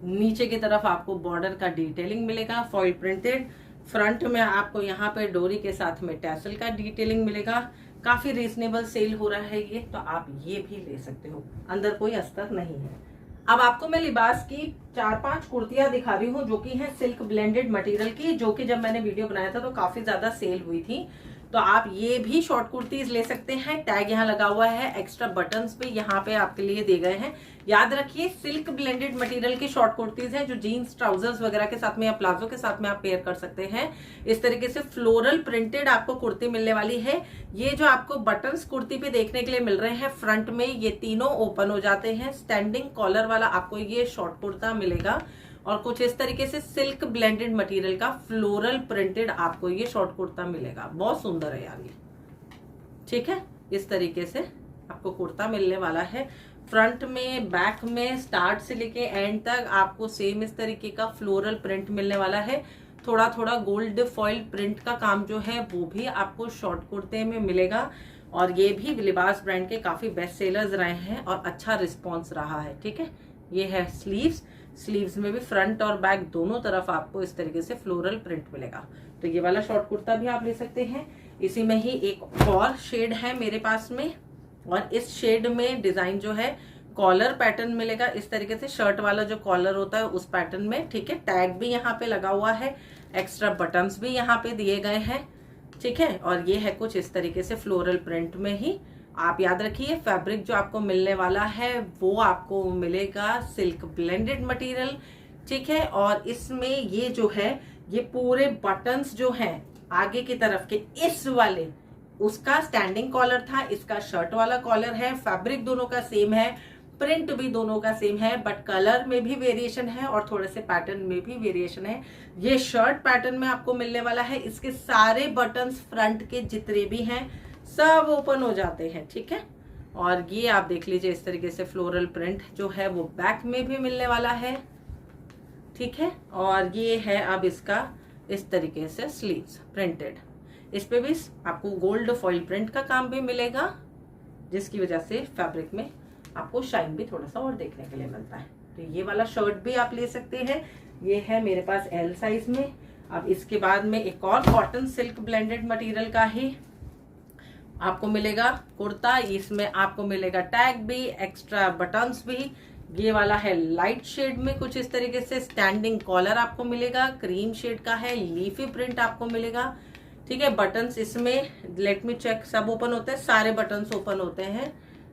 S1: नीचे की तरफ आपको बॉर्डर का डिटेलिंग मिलेगा फॉइल प्रिंटेड। फ्रंट में आपको यहाँ पे डोरी के साथ में टैसल का डिटेलिंग मिलेगा। काफी रीजनेबल सेल हो रहा है ये, तो आप ये भी ले सकते हो। अंदर कोई अस्तर नहीं है। अब आपको मैं लिबास की 4-5 कुर्तियां दिखा रही हूँ जो कि हैं सिल्क ब्लेंडेड मटेरियल की, जो कि जब मैंने वीडियो बनाया था तो काफी ज्यादा सेल हुई थी। तो आप ये भी शॉर्ट कुर्तीज ले सकते हैं। टैग यहाँ लगा हुआ है, एक्स्ट्रा बटन्स भी यहाँ पे आपके लिए दिए गए हैं। याद रखिए सिल्क ब्लेंडेड मटेरियल की शॉर्ट कुर्तीज हैं जो जीन्स ट्राउजर्स वगैरह के साथ में या प्लाजो के साथ में आप पेयर कर सकते हैं। इस तरीके से फ्लोरल प्रिंटेड आपको कुर्ती मिलने वाली है। ये जो आपको बटन्स कुर्ती पे देखने के लिए मिल रहे हैं फ्रंट में, ये तीनों ओपन हो जाते हैं। स्टैंडिंग कॉलर वाला आपको ये शॉर्ट कुर्ता मिलेगा और कुछ इस तरीके से सिल्क ब्लेंडेड मटेरियल का फ्लोरल प्रिंटेड आपको ये शॉर्ट कुर्ता मिलेगा। बहुत सुंदर है यार ये, ठीक है। इस तरीके से आपको कुर्ता मिलने वाला है। फ्रंट में, बैक में, स्टार्ट से लेके एंड तक आपको सेम इस तरीके का फ्लोरल प्रिंट मिलने वाला है। थोड़ा थोड़ा गोल्ड फॉइल प्रिंट का काम जो है वो भी आपको शॉर्ट कुर्ते में मिलेगा। और ये भी लिबास ब्रांड के काफी बेस्ट सेलर्स रहे हैं और अच्छा रिस्पॉन्स रहा है, ठीक है। ये है स्लीव्स। स्लीव्स में भी फ्रंट और बैक दोनों तरफ आपको इस तरीके से फ्लोरल प्रिंट मिलेगा। तो ये वाला शॉर्ट कुर्ता भी आप ले सकते हैं। इसी में ही एक और शेड है मेरे पास में, और इस शेड में डिजाइन जो है कॉलर पैटर्न मिलेगा इस तरीके से। शर्ट वाला जो कॉलर होता है उस पैटर्न में, ठीक है। टैग भी यहाँ पे लगा हुआ है, एक्स्ट्रा बटन्स भी यहाँ पे दिए गए हैं, ठीक है। और ये है कुछ इस तरीके से फ्लोरल प्रिंट में ही। आप याद रखिए फैब्रिक जो आपको मिलने वाला है वो आपको मिलेगा सिल्क ब्लेंडेड मटेरियल, ठीक है। और इसमें ये जो है ये पूरे बटन्स जो हैं आगे की तरफ के, इस वाले उसका स्टैंडिंग कॉलर था, इसका शर्ट वाला कॉलर है। फैब्रिक दोनों का सेम है, प्रिंट भी दोनों का सेम है, बट कलर में भी वेरिएशन है और थोड़े से पैटर्न में भी वेरिएशन है। ये शर्ट पैटर्न में आपको मिलने वाला है। इसके सारे बटन्स फ्रंट के जितने भी हैं सब ओपन हो जाते हैं, ठीक है। और ये आप देख लीजिए इस तरीके से फ्लोरल प्रिंट जो है वो बैक में भी मिलने वाला है, ठीक है। और ये है अब इसका इस तरीके से स्लीव्स प्रिंटेड। इस पे भी आपको गोल्ड फॉइल प्रिंट का काम भी मिलेगा, जिसकी वजह से फैब्रिक में आपको शाइन भी थोड़ा सा और देखने के लिए मिलता है। तो ये वाला शर्ट भी आप ले सकते हैं। ये है मेरे पास एल साइज में। अब इसके बाद में एक और कॉटन सिल्क ब्लेंडेड मटेरियल का ही आपको मिलेगा कुर्ता। इसमें आपको मिलेगा टैग भी, एक्स्ट्रा बटन्स भी। ये वाला है लाइट शेड में, कुछ इस तरीके से स्टैंडिंग कॉलर आपको मिलेगा, क्रीम शेड का है, लीफी प्रिंट आपको मिलेगा, ठीक है। बटन्स इसमें लेट मी चेक सब ओपन होते हैं, सारे बटन्स ओपन होते हैं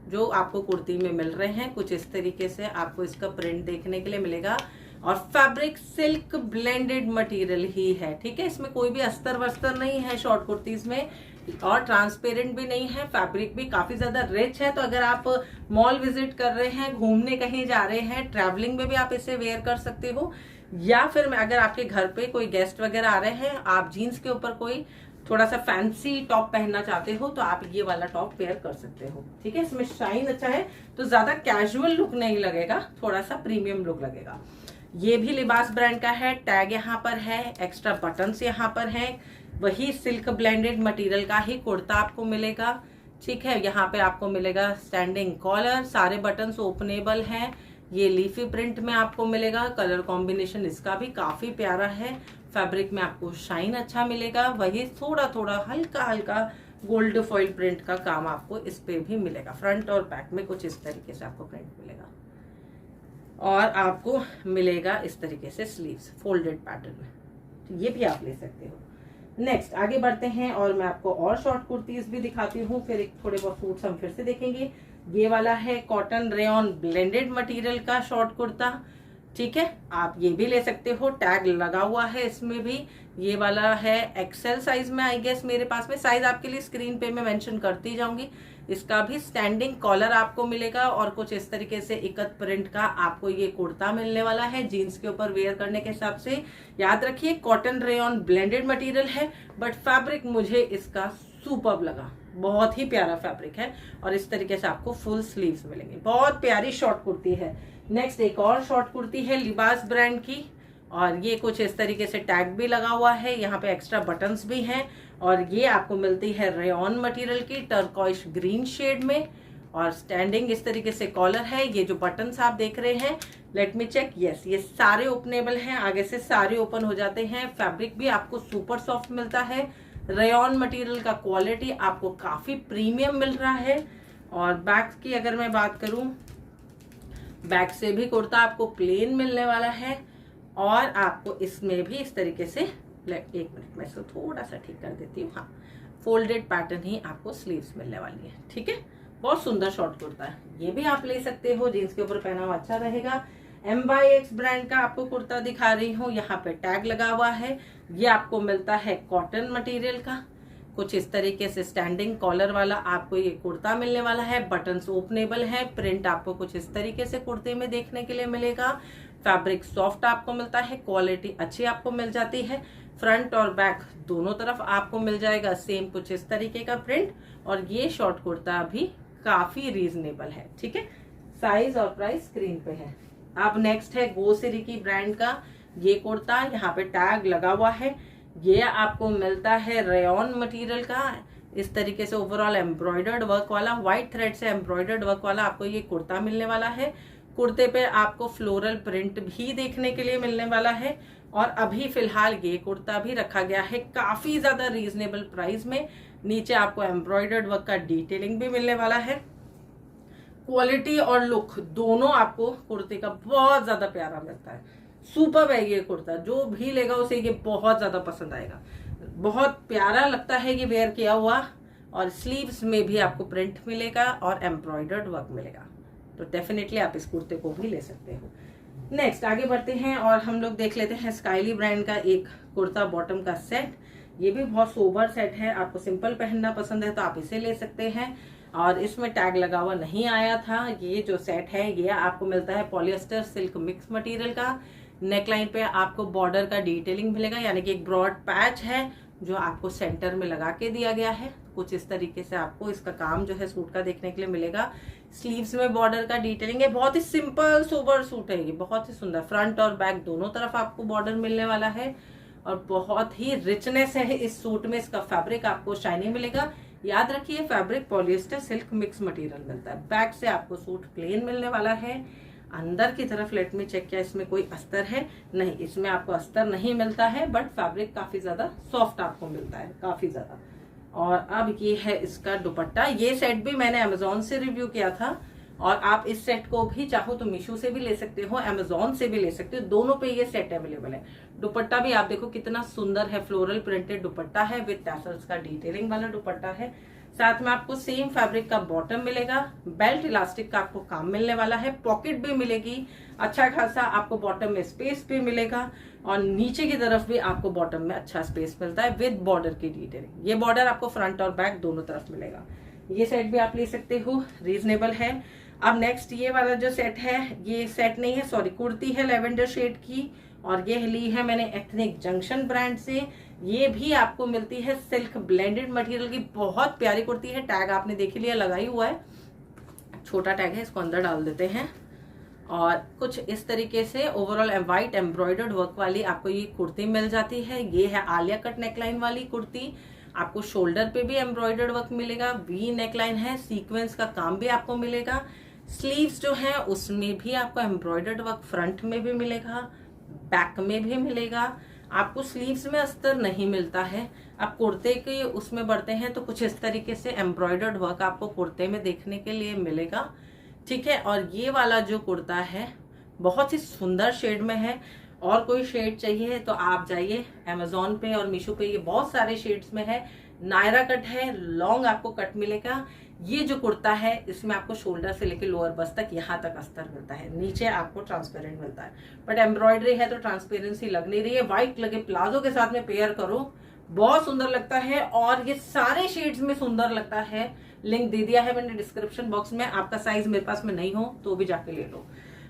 S1: जो आपको कुर्ती में मिल रहे हैं। कुछ इस तरीके से आपको इसका प्रिंट देखने के लिए मिलेगा और फैब्रिक सिल्क ब्लेंडेड मटेरियल ही है, ठीक है। इसमें कोई भी अस्तर वस्तर नहीं है शॉर्ट कुर्तीज में, और ट्रांसपेरेंट भी नहीं है। फैब्रिक भी काफी ज्यादा रिच है। तो अगर आप मॉल विजिट कर रहे हैं, घूमने कहीं जा रहे हैं, ट्रैवलिंग में भी आप इसे वेयर कर सकते हो, या फिर अगर आपके घर पे कोई गेस्ट वगैरह आ रहे हैं, आप जीन्स के ऊपर कोई थोड़ा सा फैंसी टॉप पहनना चाहते हो तो आप ये वाला टॉप वेयर कर सकते हो, ठीक है। इसमें शाइन अच्छा है तो ज्यादा कैजुअल लुक नहीं लगेगा, थोड़ा सा प्रीमियम लुक लगेगा। ये भी लिबास ब्रांड का है। टैग यहाँ पर है, एक्स्ट्रा बटन्स यहाँ पर है। वही सिल्क ब्लेंडेड मटेरियल का ही कुर्ता आपको मिलेगा, ठीक है। यहाँ पे आपको मिलेगा स्टैंडिंग कॉलर, सारे बटन्स ओपनेबल हैं। ये लीफी प्रिंट में आपको मिलेगा। कलर कॉम्बिनेशन इसका भी काफी प्यारा है। फैब्रिक में आपको शाइन अच्छा मिलेगा। वही थोड़ा थोड़ा हल्का हल्का गोल्ड फॉइल प्रिंट का काम आपको इस पे भी मिलेगा। फ्रंट और बैक में कुछ इस तरीके से आपको प्रिंट मिलेगा और आपको मिलेगा इस तरीके से स्लीव्स फोल्डेड पैटर्न में, तो ये भी आप ले सकते हो। नेक्स्ट आगे बढ़ते हैं और मैं आपको और शॉर्ट कुर्तीज भी दिखाती हूँ, फिर एक थोड़े बहुत सूट्स हम फिर से देखेंगे। ये वाला है कॉटन रेयन ब्लेंडेड मटेरियल का शॉर्ट कुर्ता, ठीक है। आप ये भी ले सकते हो, टैग लगा हुआ है इसमें भी। ये वाला है एक्सेल साइज में, आई गेस मेरे पास में। साइज आपके लिए स्क्रीन पे मैं मेंशन करती जाऊंगी। इसका भी स्टैंडिंग कॉलर आपको मिलेगा और कुछ इस तरीके से इकत प्रिंट का आपको ये कुर्ता मिलने वाला है जीन्स के ऊपर वेयर करने के हिसाब से। याद रखिए कॉटन रेयन ब्लेंडेड मटेरियल है, बट फैब्रिक मुझे इसका सुपर्ब लगा, बहुत ही प्यारा फैब्रिक है। और इस तरीके से आपको फुल स्लीव्स मिलेंगे। बहुत प्यारी शॉर्ट कुर्ती है। नेक्स्ट एक और शॉर्ट कुर्ती है लिबास ब्रांड की, और ये कुछ इस तरीके से टैग भी लगा हुआ है, यहाँ पे एक्स्ट्रा बटन्स भी हैं। और ये आपको मिलती है रेयॉन मटेरियल की टर्कोइश ग्रीन शेड में। और स्टैंडिंग इस तरीके से कॉलर है। ये जो बटन्स आप देख रहे हैं, लेट मी चेक, यस ये सारे ओपनेबल हैं, आगे से सारे ओपन हो जाते हैं। फैब्रिक भी आपको सुपर सॉफ्ट मिलता है। रेयॉन मटेरियल का क्वालिटी आपको काफी प्रीमियम मिल रहा है। और बैक की अगर मैं बात करूं, बैक से भी कुर्ता आपको प्लेन मिलने वाला है। और आपको इसमें भी इस तरीके से, एक मिनट मैं इसको थोड़ा सा ठीक कर देती हूँ, हाँ, फोल्डेड पैटर्न ही आपको स्लीव्स मिलने वाली है। ठीक है, बहुत सुंदर शॉर्ट कुर्ता है, ये भी आप ले सकते हो, जीन्स के ऊपर पहना हुआ अच्छा रहेगा। MYX ब्रांड का आपको कुर्ता दिखा रही हूँ, यहाँ पे टैग लगा हुआ है। ये आपको मिलता है कॉटन मटेरियल का, कुछ इस तरीके से स्टैंडिंग कॉलर वाला आपको ये कुर्ता मिलने वाला है। बटन्स ओपनेबल है। प्रिंट आपको कुछ इस तरीके से कुर्ते में देखने के लिए मिलेगा। फैब्रिक सॉफ्ट आपको मिलता है, क्वालिटी अच्छी आपको मिल जाती है। फ्रंट और बैक दोनों तरफ आपको मिल जाएगा सेम कुछ इस तरीके का प्रिंट। और ये शॉर्ट कुर्ता भी काफी रीजनेबल है। ठीक है, साइज और प्राइस स्क्रीन पे है। अब नेक्स्ट है गोसिरी की ब्रांड का ये कुर्ता, यहाँ पे टैग लगा हुआ है। ये आपको मिलता है रेयॉन मटेरियल का, इस तरीके से ओवरऑल एम्ब्रॉयडर्ड वर्क वाला, व्हाइट थ्रेड से एम्ब्रॉयडर्ड वर्क वाला आपको ये कुर्ता मिलने वाला है। कुर्ते पे आपको फ्लोरल प्रिंट भी देखने के लिए मिलने वाला है। और अभी फिलहाल ये कुर्ता भी रखा गया है काफी ज्यादा रीजनेबल प्राइस में। नीचे आपको एम्ब्रॉयडर्ड वर्क का डिटेलिंग भी मिलने वाला है। क्वालिटी और लुक दोनों आपको कुर्ते का बहुत ज्यादा प्यारा मिलता है। सुपर्ब है ये कुर्ता, जो भी लेगा उसे ये बहुत ज्यादा पसंद आएगा। बहुत प्यारा लगता है ये वेयर किया हुआ। और स्लीव्स में भी आपको प्रिंट मिलेगा और एम्ब्रॉयडर्ड वर्क मिलेगा, तो डेफिनेटली आप इस कुर्ते को भी ले सकते हो। नेक्स्ट आगे बढ़ते हैं और हम लोग देख लेते हैं स्काइली ब्रांड का एक कुर्ता बॉटम का सेट। ये भी बहुत सोबर सेट है, आपको सिंपल पहनना पसंद है तो आप इसे ले सकते हैं। और इसमें टैग लगा हुआ नहीं आया था। ये जो सेट है ये आपको मिलता है पॉलिएस्टर सिल्क मिक्स मटेरियल का। नेकलाइन पे आपको बॉर्डर का डिटेलिंग मिलेगा, यानी कि एक ब्रॉड पैच है जो आपको सेंटर में लगा के दिया गया है। कुछ इस तरीके से आपको इसका काम जो है सूट का देखने के लिए मिलेगा। स्लीव्स में बॉर्डर का डिटेलिंग है। बहुत ही सिंपल सोबर सूट है ये, बहुत ही सुंदर। फ्रंट और बैक दोनों तरफ आपको बॉर्डर मिलने वाला है। और बहुत ही रिचनेस है इस सूट में। इसका फैब्रिक आपको शाइनिंग मिलेगा। याद रखिए fabric polyester silk mix material मिलता है। बैक से आपको सूट प्लेन मिलने वाला है। अंदर की तरफ लेट में चेक किया, इसमें कोई अस्तर है नहीं, इसमें आपको अस्तर नहीं मिलता है, बट फैब्रिक काफी ज्यादा सॉफ्ट आपको मिलता है, काफी ज्यादा। और अब ये है इसका दुपट्टा। ये सेट भी मैंने अमेजोन से रिव्यू किया था और आप इस सेट को भी चाहो तो मीशो से भी ले सकते हो, अमेजोन से भी ले सकते हो, दोनों पे ये सेट अवेलेबल है। दुपट्टा भी आप देखो कितना सुंदर है, फ्लोरल प्रिंटेड दुपट्टा है विद टैसल्स का डिटेलिंग वाला दुपट्टा है। साथ में आपको सेम फैब्रिक का बॉटम मिलेगा। बेल्ट इलास्टिक का आपको काम मिलने वाला है। पॉकेट भी मिलेगी, अच्छा खासा आपको बॉटम में स्पेस भी मिलेगा। और नीचे की तरफ भी आपको बॉटम में अच्छा स्पेस मिलता है विद बॉर्डर की डिटेलिंग। ये बॉर्डर आपको फ्रंट और बैक दोनों तरफ मिलेगा। ये सेट भी आप ले सकते हो, रीजनेबल है। अब नेक्स्ट ये वाला जो सेट है, ये सेट नहीं है सॉरी, कुर्ती है लेवेंडर शेड की। और ये ली है मैंने एथनिक जंक्शन ब्रांड से। ये भी आपको मिलती है सिल्क ब्लेंडेड मटेरियल की, बहुत प्यारी कुर्ती है। टैग आपने देख लिया लगाई हुआ है, छोटा टैग है, इसको अंदर डाल देते हैं। और कुछ इस तरीके से ओवरऑल व्हाइट एम्ब्रॉयडर्ड वर्क वाली आपको ये कुर्ती मिल जाती है। ये है आलिया कट नेकलाइन वाली कुर्ती। आपको शोल्डर पे भी एम्ब्रॉयडर्ड वर्क मिलेगा, वी नेकलाइन है, सीक्वेंस का काम भी आपको मिलेगा। स्लीव्स जो है उसमें भी आपको एम्ब्रॉयडर्ड वर्क फ्रंट में भी मिलेगा, बैक में भी मिलेगा। आपको स्लीव्स में अस्तर नहीं मिलता है। अब कुर्ते के उसमें बढ़ते हैं तो कुछ इस तरीके से एम्ब्रॉयडर्ड वर्क आपको कुर्ते में देखने के लिए मिलेगा। ठीक है, और ये वाला जो कुर्ता है बहुत ही सुंदर शेड में है। और कोई शेड चाहिए तो आप जाइए अमेजोन पे और मीशो पे, ये बहुत सारे शेड्स में है। नायरा कट है, लॉन्ग आपको कट मिलेगा। ये जो कुर्ता है इसमें आपको शोल्डर से लेकर लोअर बस तक यहाँ तक अस्तर मिलता है, नीचे आपको ट्रांसपेरेंट मिलता है। बट एम्ब्रॉयडरी है तो ट्रांसपेरेंसी लग नहीं रही है। व्हाइट लगे प्लाजो के साथ में पेयर करो, बहुत सुंदर लगता है। और ये सारे शेड्स में सुंदर लगता है। लिंक दे दिया है मैंने डिस्क्रिप्शन बॉक्स में, आपका साइज मेरे पास में नहीं हो तो भी जाके ले लो।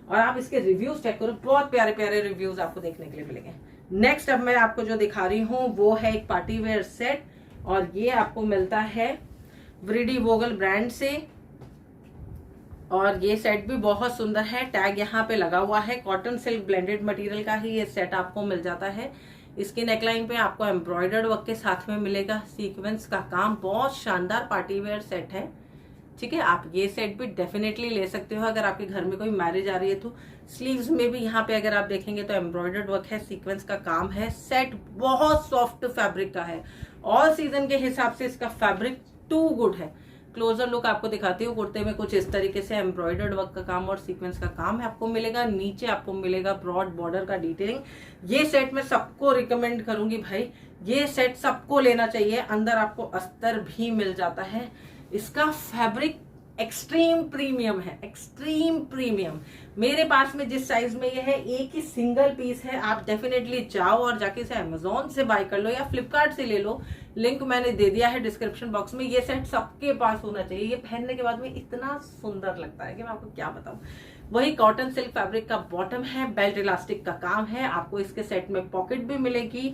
S1: और आप इसके रिव्यूज चेक करो, बहुत प्यारे प्यारे रिव्यूज आपको देखने के लिए मिलेंगे। नेक्स्ट अब मैं आपको जो दिखा रही हूँ वो है एक पार्टी वेयर सेट। और ये आपको मिलता है व्रिडी वोगल ब्रांड से। और ये सेट भी बहुत सुंदर है, टैग यहाँ पे लगा हुआ है। कॉटन सिल्क ब्लेंडेड मटेरियल का ही ये सेट आपको मिल जाता है। इसकी नेकलाइन पे आपको एम्ब्रॉयडर्ड वर्क के साथ में मिलेगा, सीक्वेंस का काम, बहुत शानदार पार्टी वेयर सेट है। ठीक है, आप ये सेट भी डेफिनेटली ले सकते हो अगर आपके घर में कोई मैरिज आ रही है तो। स्लीव्स में भी यहाँ पे अगर आप देखेंगे तो एम्ब्रॉयडर्ड वर्क है, सीक्वेंस का काम है। सेट बहुत सॉफ्ट फैब्रिक का है, ऑल सीजन के हिसाब से इसका फैब्रिक टू गुड है। क्लोजर लुक आपको दिखाती हूँ। कुर्ते में कुछ इस तरीके से एम्ब्रॉयडर्ड वर्क का काम और सीक्वेंस का काम है आपको मिलेगा। नीचे आपको मिलेगा ब्रॉड बॉर्डर का डिटेलिंग। ये सेट मैं सबको रिकमेंड करूंगी भाई, ये सेट सबको लेना चाहिए। अंदर आपको अस्तर भी मिल जाता है। इसका फैब्रिक एक्सट्रीम प्रीमियम है, एक्सट्रीम प्रीमियम। मेरे पास में जिस साइज में ये है, एक ही सिंगल पीस है। आप डेफिनेटली जाओ और जाके इसे अमेजोन से बाय कर लो या फ्लिपकार्ट से ले लो, लिंक मैंने दे दिया है डिस्क्रिप्शन बॉक्स में। ये सेट सबके पास होना चाहिए। ये पहनने के बाद में इतना सुंदर लगता है कि मैं आपको क्या बताऊं। वही कॉटन सिल्क फैब्रिक का बॉटम है, बेल्ट इलास्टिक का काम है। आपको इसके सेट में पॉकेट भी मिलेगी,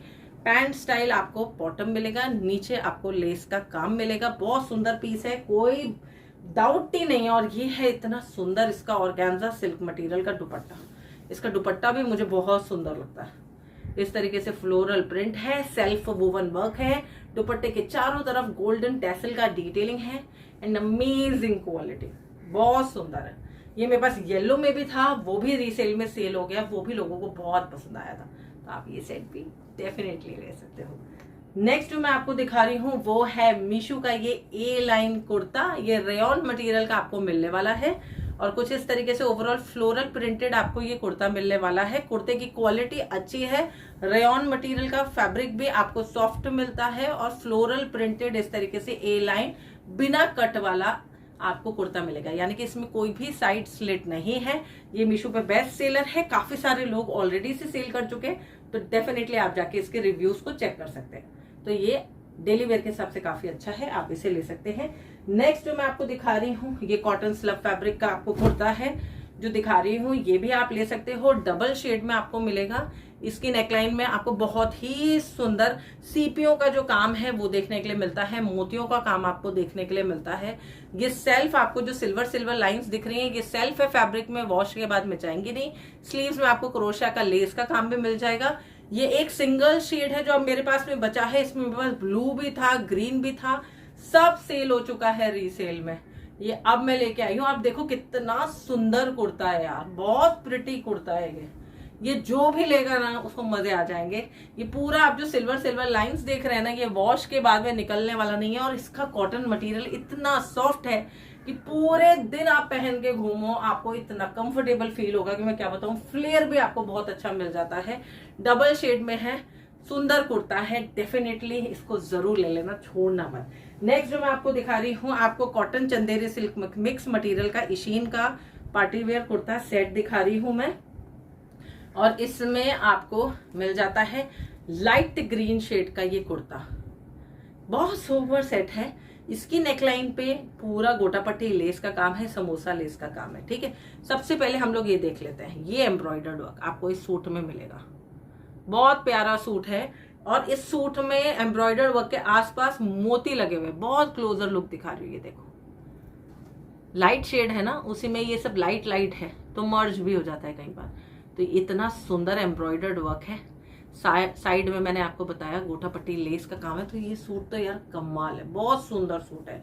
S1: पैंट स्टाइल आपको बॉटम मिलेगा, नीचे आपको लेस का काम मिलेगा। बहुत सुंदर पीस है, कोई डाउट ही नहीं है। और ये है इतना सुंदर इसका ऑर्गेन्जा सिल्क मटेरियल का दुपट्टा। इसका दुपट्टा भी मुझे बहुत सुंदर लगता है। इस तरीके से फ्लोरल प्रिंट है, सेल्फ वोवन वर्क है। दुपट्टे के चारों तरफ गोल्डन टैसल का डिटेलिंग है एंड अमेजिंग क्वालिटी, बहुत सुंदर है। ये मेरे पास येलो में भी था, वो भी रीसेल में सेल हो गया, वो भी लोगों को बहुत पसंद आया था। तो आप ये सेट भी डेफिनेटली ले सकते हो। नेक्स्ट मैं आपको दिखा रही हूँ वो है मीशो का ये ए लाइन कुर्ता। ये रेयॉन मटेरियल का आपको मिलने वाला है और कुछ इस तरीके से ओवरऑल फ्लोरल प्रिंटेड आपको ये कुर्ता मिलने वाला है। कुर्ते की क्वालिटी अच्छी है, रेयॉन मटेरियल का फैब्रिक भी आपको सॉफ्ट मिलता है और फ्लोरल प्रिंटेड इस तरीके से ए लाइन बिना कट वाला आपको कुर्ता मिलेगा, यानी कि इसमें कोई भी साइड स्लिट नहीं है। ये मीशो पे बेस्ट सेलर है, काफी सारे लोग ऑलरेडी से सेल कर चुके हैं, तो डेफिनेटली आप जाके इसके रिव्यूज को चेक कर सकते हैं। तो ये डेली वेयर के हिसाब से काफी अच्छा है, आप इसे ले सकते हैं। नेक्स्ट जो मैं आपको दिखा रही हूँ, ये कॉटन स्लब फैब्रिक का आपको कुर्ता है जो दिखा रही हूँ। ये भी आप ले सकते हो, डबल शेड में आपको मिलेगा। इसकी नेकलाइन में आपको बहुत ही सुंदर सीपियों का जो काम है वो देखने के लिए मिलता है, मोतियों का काम आपको देखने के लिए मिलता है। ये सेल्फ आपको जो सिल्वर लाइंस दिख रही हैं, ये सेल्फ है, फैब्रिक में वॉश के बाद में जाएंगी नहीं। स्लीव्स में आपको क्रोशिया का लेस का काम भी मिल जाएगा। ये एक सिंगल शेड है जो अब मेरे पास में बचा है। इसमें मेरे पास ब्लू भी था, ग्रीन भी था, सब सेल हो चुका है रीसेल में। ये अब मैं लेके आई हूँ। आप देखो कितना सुंदर कुर्ता है यार, बहुत प्रिटी कुर्ता है ये जो भी लेगा ना उसको मजे आ जाएंगे। ये पूरा आप जो सिल्वर लाइंस देख रहे हैं ना, ये वॉश के बाद में निकलने वाला नहीं है। और इसका कॉटन मटेरियल इतना सॉफ्ट है कि पूरे दिन आप पहन के घूमो, आपको इतना कंफर्टेबल फील होगा कि मैं क्या बताऊं। फ्लेयर भी आपको बहुत अच्छा मिल जाता है, डबल शेड में है, सुंदर कुर्ता है, डेफिनेटली इसको जरूर ले लेना, छोड़ना मत। नेक्स्ट जो मैं आपको दिखा रही हूँ, आपको cotton Chanderi silk mix material का इशीन का पार्टी वेयर कुर्ता सेट दिखा रही हूँ मैं। और इसमें आपको मिल जाता है लाइट ग्रीन शेड का ये कुर्ता, बहुत सोबर सेट है। इसकी नेकलाइन पे पूरा गोटा पट्टी लेस का काम है, समोसा लेस का काम है। ठीक है, सबसे पहले हम लोग ये देख लेते हैं। ये एम्ब्रॉयडर्ड वर्क आपको इस सूट में मिलेगा, बहुत प्यारा सूट है। और इस सूट में एम्ब्रॉयडर्ड वर्क के आसपास मोती लगे हुए, बहुत क्लोजर लुक दिखा रही है। देखो लाइट शेड है ना, उसी में ये सब लाइट है तो मर्ज भी हो जाता है कई बार। तो इतना सुंदर एम्ब्रॉयडर्ड वर्क है। साइड में मैंने आपको बताया गोटा पट्टी लेस का काम है। तो ये सूट तो यार कमाल है, बहुत सुंदर सूट है।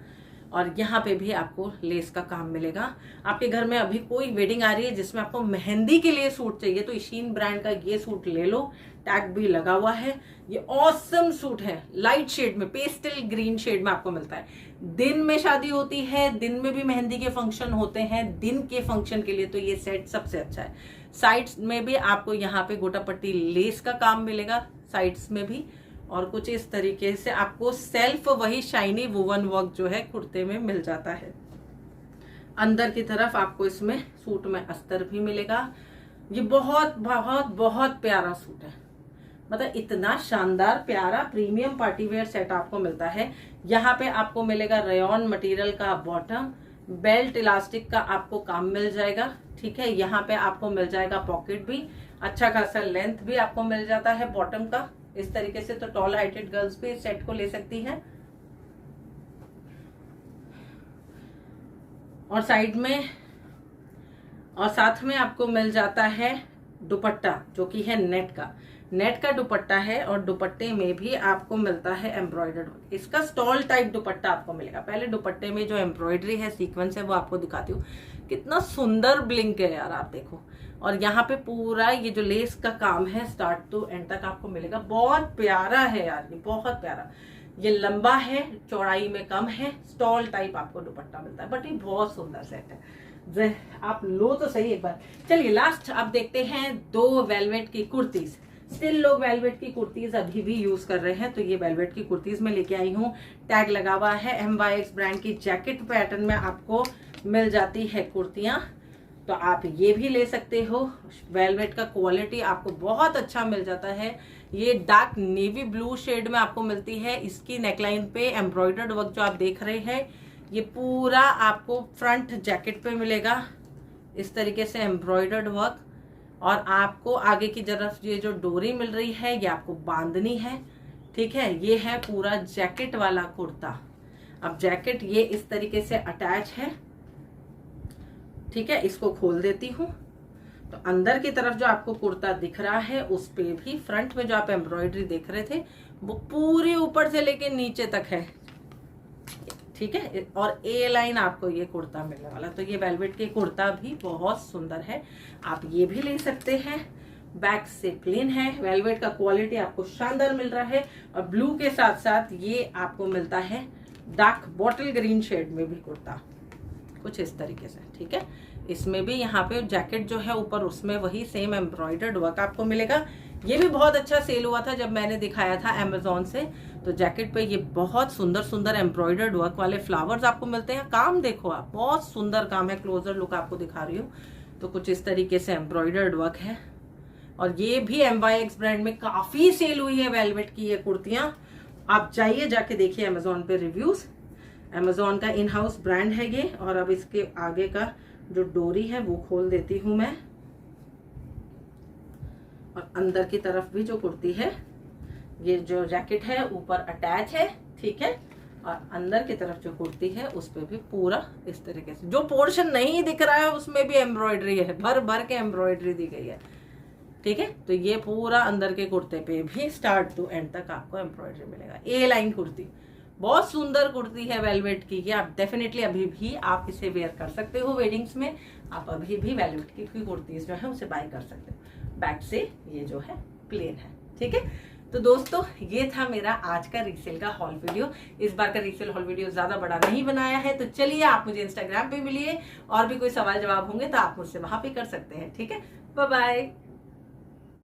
S1: और यहाँ पे भी आपको लेस का काम मिलेगा। आपके घर में अभी कोई वेडिंग आ रही है जिसमें आपको मेहंदी के लिए सूट चाहिए तो इशीन ब्रांड का ये सूट ले लो, टैग भी लगा हुआ है। ये ऑसम सूट है, लाइट शेड में, पेस्टल ग्रीन शेड में आपको मिलता है। दिन में शादी होती है, दिन में भी मेहंदी के फंक्शन होते हैं, दिन के फंक्शन के लिए तो ये सेट सबसे अच्छा है। साइड्स में भी आपको यहाँ पे गोटा पट्टी लेस का काम मिलेगा, साइड्स में भी। और कुछ इस तरीके से आपको सेल्फ वही शाइनी वुवन वर्क जो है कुर्ते में मिल जाता है। अंदर की तरफ आपको इसमें सूट में अस्तर भी मिलेगा। ये बहुत बहुत बहुत प्यारा सूट है, मतलब इतना शानदार प्यारा प्रीमियम पार्टी वेयर सेट आपको मिलता है। यहाँ पे आपको मिलेगा रेयॉन मटेरियल का बॉटम, बेल्ट इलास्टिक का आपको काम मिल जाएगा। ठीक है, यहाँ पे आपको मिल जाएगा पॉकेट भी, अच्छा खासा लेंथ भी आपको मिल जाता है बॉटम का इस तरीके से। तो टॉल हाइटेड गर्ल्स भी इस सेट को ले सकती हैं। और साइड में और साथ में आपको मिल जाता है दुपट्टा जो कि है नेट का दुपट्टा है, और दुपट्टे में भी आपको मिलता है एम्ब्रॉयडर्ड। इसका स्टॉल टाइप दुपट्टा आपको मिलेगा। पहले दुपट्टे में जो एम्ब्रॉयडरी है, सीक्वेंस है, वो आपको दिखाती हूँ। कितना सुंदर ब्लिंक है यार, आप देखो। और यहाँ पे पूरा ये जो लेस का काम है स्टार्ट टू एंड तक आपको मिलेगा। बहुत प्यारा है यार, ये बहुत प्यारा। ये लंबा है, चौड़ाई में कम है, स्टॉल टाइप आपको दुपट्टा मिलता है, बट ये बहुत सुंदर सेट है। आप लो तो सही एक बार। चलिए लास्ट आप देखते हैं 2 वेलवेट की कुर्तीज। स्टिल लोग वेलवेट की कुर्तीज अभी भी यूज कर रहे हैं, तो ये वेलवेट की कुर्तीज में लेके आई हूँ। टैग लगा हुआ है। MYX ब्रांड की जैकेट पैटर्न में आपको मिल जाती है कुर्तियां, तो आप ये भी ले सकते हो। वेलवेट का क्वालिटी आपको बहुत अच्छा मिल जाता है। ये डार्क नेवी ब्लू शेड में आपको मिलती है। इसकी नेकलाइन पे एम्ब्रॉयडर्ड वर्क जो आप देख रहे हैं, ये पूरा आपको फ्रंट जैकेट पे मिलेगा इस तरीके से एम्ब्रॉयडर्ड वर्क। और आपको आगे की तरफ ये जो डोरी मिल रही है, ये आपको बांधनी है, ठीक है। ये है पूरा जैकेट वाला कुर्ता। अब जैकेट ये इस तरीके से अटैच है, ठीक है। इसको खोल देती हूँ, तो अंदर की तरफ जो आपको कुर्ता दिख रहा है, उस पे भी फ्रंट में जो आप एम्ब्रॉयडरी देख रहे थे, वो पूरी ऊपर से लेके नीचे तक है, ठीक है। और ए लाइन आपको ये कुर्ता मिलने वाला। तो ये वेलवेट के कुर्ता भी बहुत सुंदर है, आप ये भी ले सकते हैं। बैक से प्लेन है, वेलवेट का क्वालिटी आपको शानदार मिल रहा है। और ब्लू के साथ साथ ये आपको मिलता है डार्क बॉटल ग्रीन शेड में भी कुर्ता, कुछ इस तरीके से, ठीक है। इसमें भी यहाँ पे जैकेट जो है ऊपर, उसमें वही सेम एम्ब्रॉयडर्ड वर्क आपको मिलेगा। ये भी बहुत अच्छा सेल हुआ था जब मैंने दिखाया था अमेजोन से। तो जैकेट पे ये बहुत सुंदर सुंदर एम्ब्रॉयडर्ड वर्क वाले फ्लावर्स आपको मिलते हैं। काम देखो आप, बहुत सुंदर काम है। क्लोजर लुक आपको दिखा रही हूँ, तो कुछ इस तरीके से एम्ब्रॉयडर्ड वर्क है। और ये भी MYX ब्रांड में काफी सेल हुई है वेलवेट की ये कुर्तियां। आप जाइए, जाके देखिए अमेजोन पे रिव्यूज। अमेजोन का इन हाउस ब्रांड है ये। और अब इसके आगे का जो डोरी है वो खोल देती हूं मैं, और अंदर की तरफ भी जो कुर्ती है, ये जो जैकेट है ऊपर अटैच है, ठीक है। और अंदर की तरफ जो कुर्ती है उस पे भी पूरा इस तरीके से, जो पोर्शन नहीं दिख रहा है उसमें भी एम्ब्रॉयडरी है, भर भर के एम्ब्रॉयडरी दी गई है, ठीक है। तो ये पूरा अंदर के कुर्ते पे भी स्टार्ट टू एंड तक आपको एम्ब्रॉयडरी मिलेगा। ए लाइन कुर्ती, बहुत सुंदर कुर्ती है वेलवेट की। ये आप डेफिनेटली अभी भी आप इसे वेयर कर सकते हो वेडिंग्स में। आप अभी भी वेलवेट की कुर्तीज जो है उसे बाय कर सकते हो। बैक से ये जो है प्लेन है, ठीक है। तो दोस्तों ये था मेरा आज का रीसेल का हॉल वीडियो। इस बार का रीसेल हॉल वीडियो ज्यादा बड़ा नहीं बनाया है, तो चलिए आप मुझे इंस्टाग्राम पे मिलिए, और भी कोई सवाल जवाब होंगे तो आप मुझसे वहां पे कर सकते हैं, ठीक है। Bye bye.